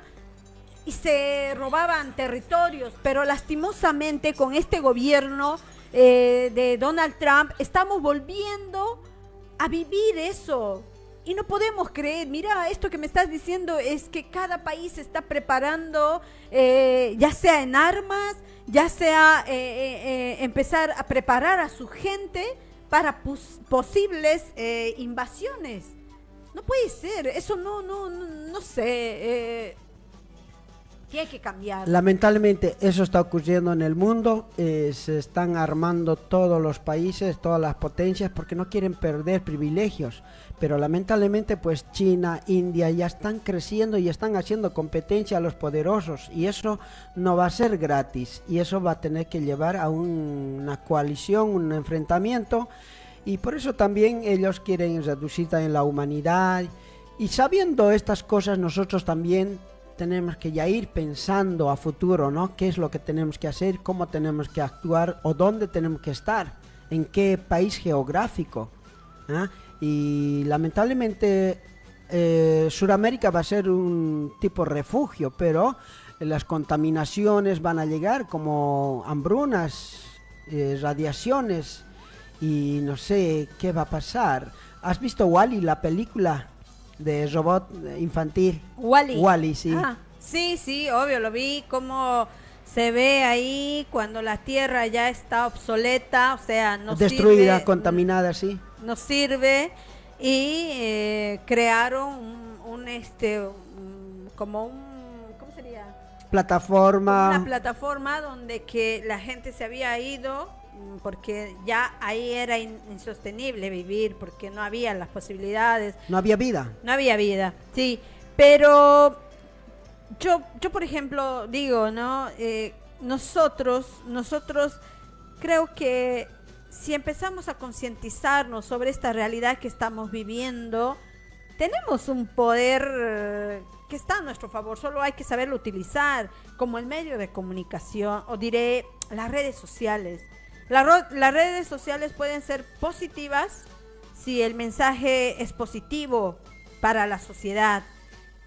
y se robaban territorios, pero lastimosamente con este gobierno de Donald Trump estamos volviendo a vivir eso y no podemos creer. Mira, esto que me estás diciendo es que cada país se está preparando, ya sea en armas, ya sea empezar a preparar a su gente para posibles invasiones. No puede ser, eso no sé. Tiene que cambiar. Lamentablemente eso está ocurriendo en el mundo, se están armando todos los países, todas las potencias, porque no quieren perder privilegios, pero lamentablemente pues China, India ya están creciendo y están haciendo competencia a los poderosos, y eso no va a ser gratis, y eso va a tener que llevar a una coalición, un enfrentamiento, y por eso también ellos quieren reducir también la humanidad, y sabiendo estas cosas nosotros también tenemos que ya ir pensando a futuro, ¿no? ¿Qué es lo que tenemos que hacer? ¿Cómo tenemos que actuar? ¿O dónde tenemos que estar? ¿En qué país geográfico? ¿Ah? Y lamentablemente Sudamérica va a ser un tipo refugio, pero las contaminaciones van a llegar como hambrunas, radiaciones, y no sé qué va a pasar. ¿Has visto Wall-E, la película de robot infantil? Wall-E, sí. Sí, obvio, lo vi, cómo se ve ahí cuando la tierra ya está obsoleta, o sea, no destruida, sirve, contaminada, sí. No sirve, y crearon ¿cómo sería? Plataforma. Una plataforma donde que la gente se había ido, porque ya ahí era insostenible vivir, porque no había las posibilidades. No había vida. No había vida, sí. Pero yo por ejemplo, digo, ¿no? Nosotros creo que si empezamos a concientizarnos sobre esta realidad que estamos viviendo, tenemos un poder que está a nuestro favor, solo hay que saberlo utilizar como el medio de comunicación, o diré las redes sociales. Las redes sociales pueden ser positivas si el mensaje es positivo para la sociedad,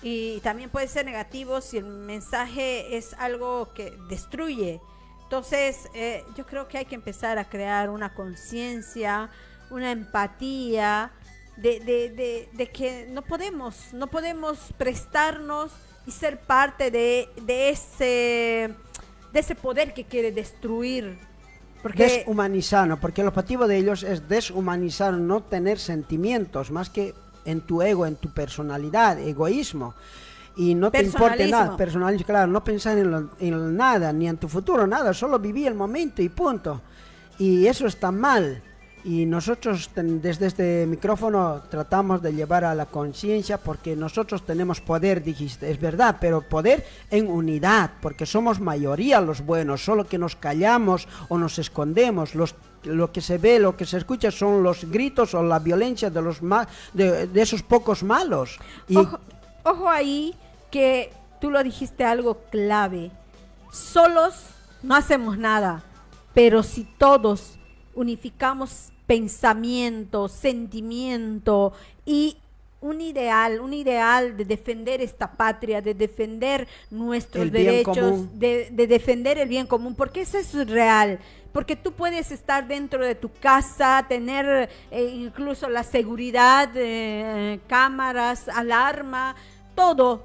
y también puede ser negativo si el mensaje es algo que destruye. Entonces yo creo que hay que empezar a crear una conciencia, una empatía de que no podemos prestarnos y ser parte de ese poder que quiere destruir. Deshumanizar, porque el objetivo de ellos es deshumanizar, no tener sentimientos, más que en tu ego, en tu personalidad, egoísmo, y no te importa nada, personalismo, claro, no pensar en nada, ni en tu futuro, nada, solo vivir el momento y punto, y eso está mal. Y nosotros desde este micrófono tratamos de llevar a la conciencia, porque nosotros tenemos poder, dijiste, es verdad, pero poder en unidad, porque somos mayoría los buenos, solo que nos callamos o nos escondemos. Lo que se ve, lo que se escucha son los gritos o la violencia de esos pocos malos. Y ojo ahí, que tú lo dijiste algo clave. Solos no hacemos nada, pero si todos unificamos pensamiento, sentimiento y un ideal de defender esta patria, de defender nuestros derechos, de defender el bien común, porque eso es real. Porque tú puedes estar dentro de tu casa, tener incluso la seguridad, cámaras, alarma, todo,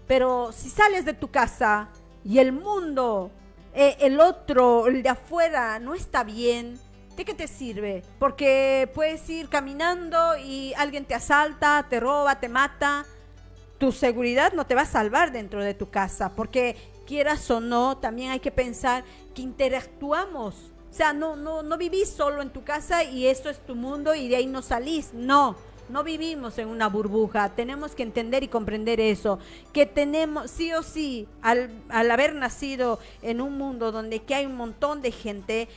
pero si sales de tu casa y el mundo, el de afuera no está bien, ¿de qué te sirve? Porque puedes ir caminando y alguien te asalta, te roba, te mata. Tu seguridad no te va a salvar dentro de tu casa, porque quieras o no, también hay que pensar que interactuamos. O sea, no vivís solo en tu casa y esto es tu mundo y de ahí no salís. No vivimos en una burbuja. Tenemos que entender y comprender eso. Que tenemos, sí o sí, al haber nacido en un mundo donde que hay un montón de gente,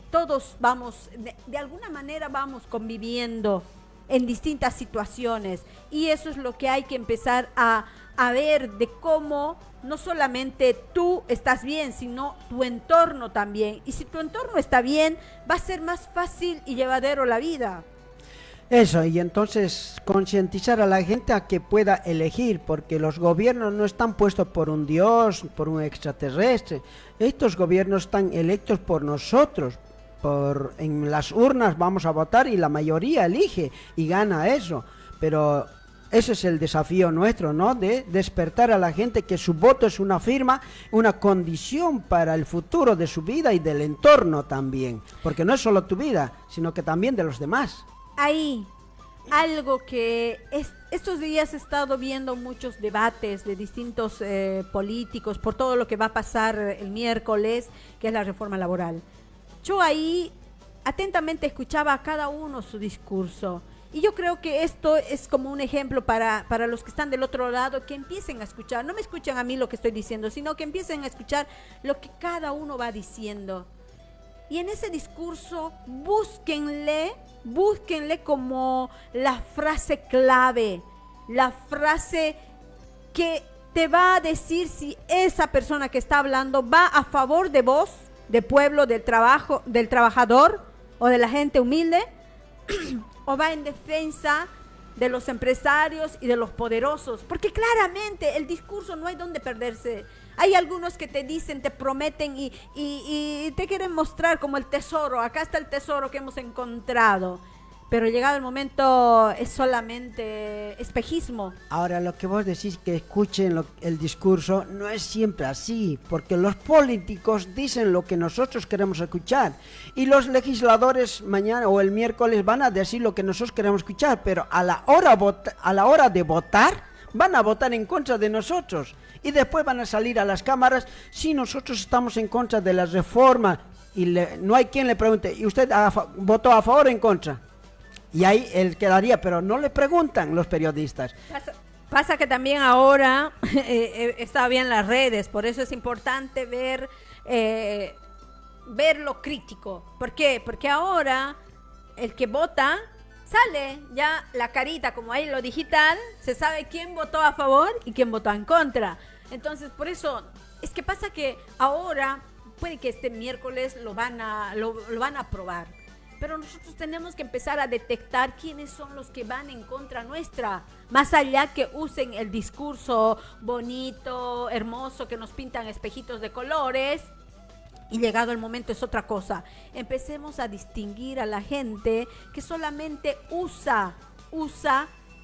todos vamos, de alguna manera vamos conviviendo en distintas situaciones. Y eso es lo que hay que empezar a ver, de cómo no solamente tú estás bien, sino tu entorno también. Y si tu entorno está bien, va a ser más fácil y llevadero la vida. Eso, y entonces concientizar a la gente a que pueda elegir, porque los gobiernos no están puestos por un dios, por un extraterrestre. Estos gobiernos están electos por nosotros. En las urnas vamos a votar y la mayoría elige y gana eso. Pero ese es el desafío nuestro, ¿no? De despertar a la gente que su voto es una firma, una condición para el futuro de su vida y del entorno también. Porque no es solo tu vida, sino que también de los demás. Ahí, algo que estos días he estado viendo muchos debates de distintos políticos por todo lo que va a pasar el miércoles, que es la reforma laboral. Yo ahí atentamente escuchaba a cada uno su discurso. Y yo creo que esto es como un ejemplo para los que están del otro lado, que empiecen a escuchar. No me escuchan a mí lo que estoy diciendo, sino que empiecen a escuchar lo que cada uno va diciendo. Y en ese discurso, búsquenle como la frase clave, la frase que te va a decir si esa persona que está hablando va a favor de vos, del pueblo, del trabajo, del trabajador o de la gente humilde, o va en defensa de los empresarios y de los poderosos. Porque claramente el discurso no hay donde perderse. Hay algunos que te dicen, te prometen y te quieren mostrar como el tesoro. Acá está el tesoro que hemos encontrado. Pero llegado el momento es solamente espejismo. Ahora, lo que vos decís que escuchen el discurso no es siempre así, porque los políticos dicen lo que nosotros queremos escuchar y los legisladores mañana o el miércoles van a decir lo que nosotros queremos escuchar, pero a la hora de votar van a votar en contra de nosotros y después van a salir a las cámaras si nosotros estamos en contra de la reforma y no hay quien le pregunte, ¿y usted votó a favor o en contra? Y ahí él quedaría, pero no le preguntan los periodistas. Pasa que también ahora está bien las redes, por eso es importante ver lo crítico. ¿Por qué? Porque ahora el que vota sale ya la carita, como ahí lo digital, se sabe quién votó a favor y quién votó en contra. Entonces, por eso, es que pasa que ahora, puede que este miércoles lo van a aprobar. Pero nosotros tenemos que empezar a detectar quiénes son los que van en contra nuestra. Más allá que usen el discurso bonito, hermoso, que nos pintan espejitos de colores. Y llegado el momento es otra cosa. Empecemos a distinguir a la gente que solamente usa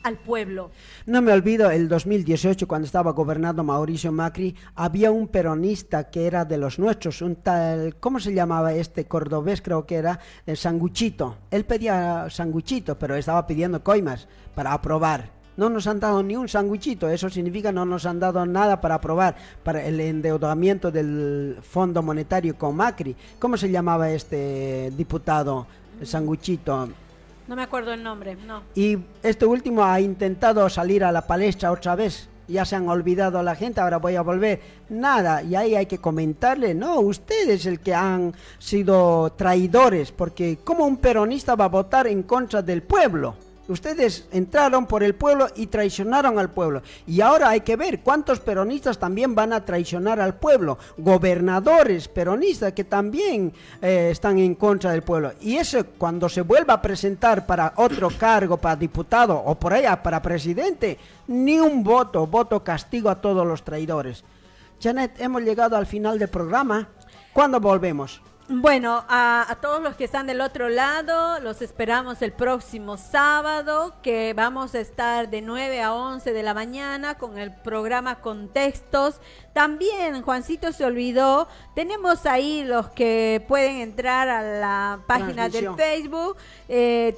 al pueblo. No me olvido el 2018 cuando estaba gobernando Mauricio Macri, había un peronista que era de los nuestros, un tal, ¿cómo se llamaba este cordobés? Creo que era el Sanguchito. Él pedía sanguchito, pero estaba pidiendo coimas para aprobar. No nos han dado ni un sanguchito, eso significa no nos han dado nada para aprobar, para el endeudamiento del Fondo Monetario con Macri. ¿Cómo se llamaba este diputado, el Sanguchito? No me acuerdo el nombre, no. Y este último ha intentado salir a la palestra otra vez. Ya se han olvidado a la gente, ahora voy a volver. Nada, y ahí hay que comentarle, no, ustedes el que han sido traidores, porque ¿cómo un peronista va a votar en contra del pueblo? Ustedes entraron por el pueblo y traicionaron al pueblo. Y ahora hay que ver cuántos peronistas también van a traicionar al pueblo. Gobernadores peronistas que también están en contra del pueblo. Y eso cuando se vuelva a presentar para otro cargo, para diputado o por allá para presidente, ni un voto castigo a todos los traidores. Janet, hemos llegado al final del programa. ¿Cuándo volvemos? Bueno, a todos los que están del otro lado, los esperamos el próximo sábado, que vamos a estar de 9 a 11 de la mañana con el programa Contextos. También, Juancito se olvidó, tenemos ahí los que pueden entrar a la página del Facebook,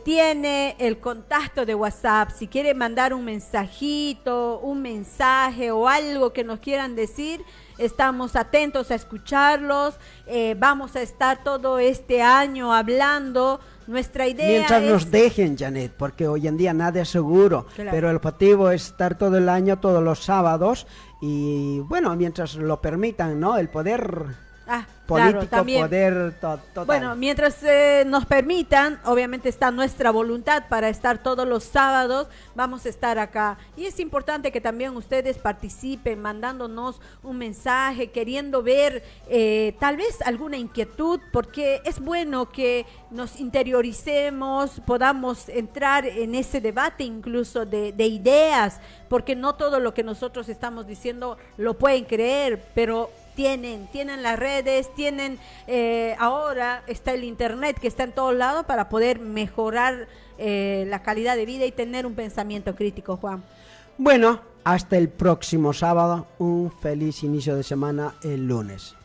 tiene el contacto de WhatsApp. Si quieren mandar un mensajito, un mensaje o algo que nos quieran decir, estamos atentos a escucharlos. Vamos a estar todo este año hablando. Nuestra idea mientras es... nos dejen, Janet, porque hoy en día nada es seguro, Claro. pero el objetivo es estar todo el año, todos los sábados, y bueno, mientras lo permitan, ¿no? El poder político, claro, también. poder total. Bueno, mientras nos permitan, obviamente está nuestra voluntad para estar todos los sábados, vamos a estar acá. Y es importante que también ustedes participen, mandándonos un mensaje, queriendo ver tal vez alguna inquietud, porque es bueno que nos interioricemos, podamos entrar en ese debate incluso de ideas, porque no todo lo que nosotros estamos diciendo lo pueden creer, pero tienen las redes, tienen ahora está el internet que está en todos lados para poder mejorar la calidad de vida y tener un pensamiento crítico, Juan. Bueno, hasta el próximo sábado, un feliz inicio de semana el lunes.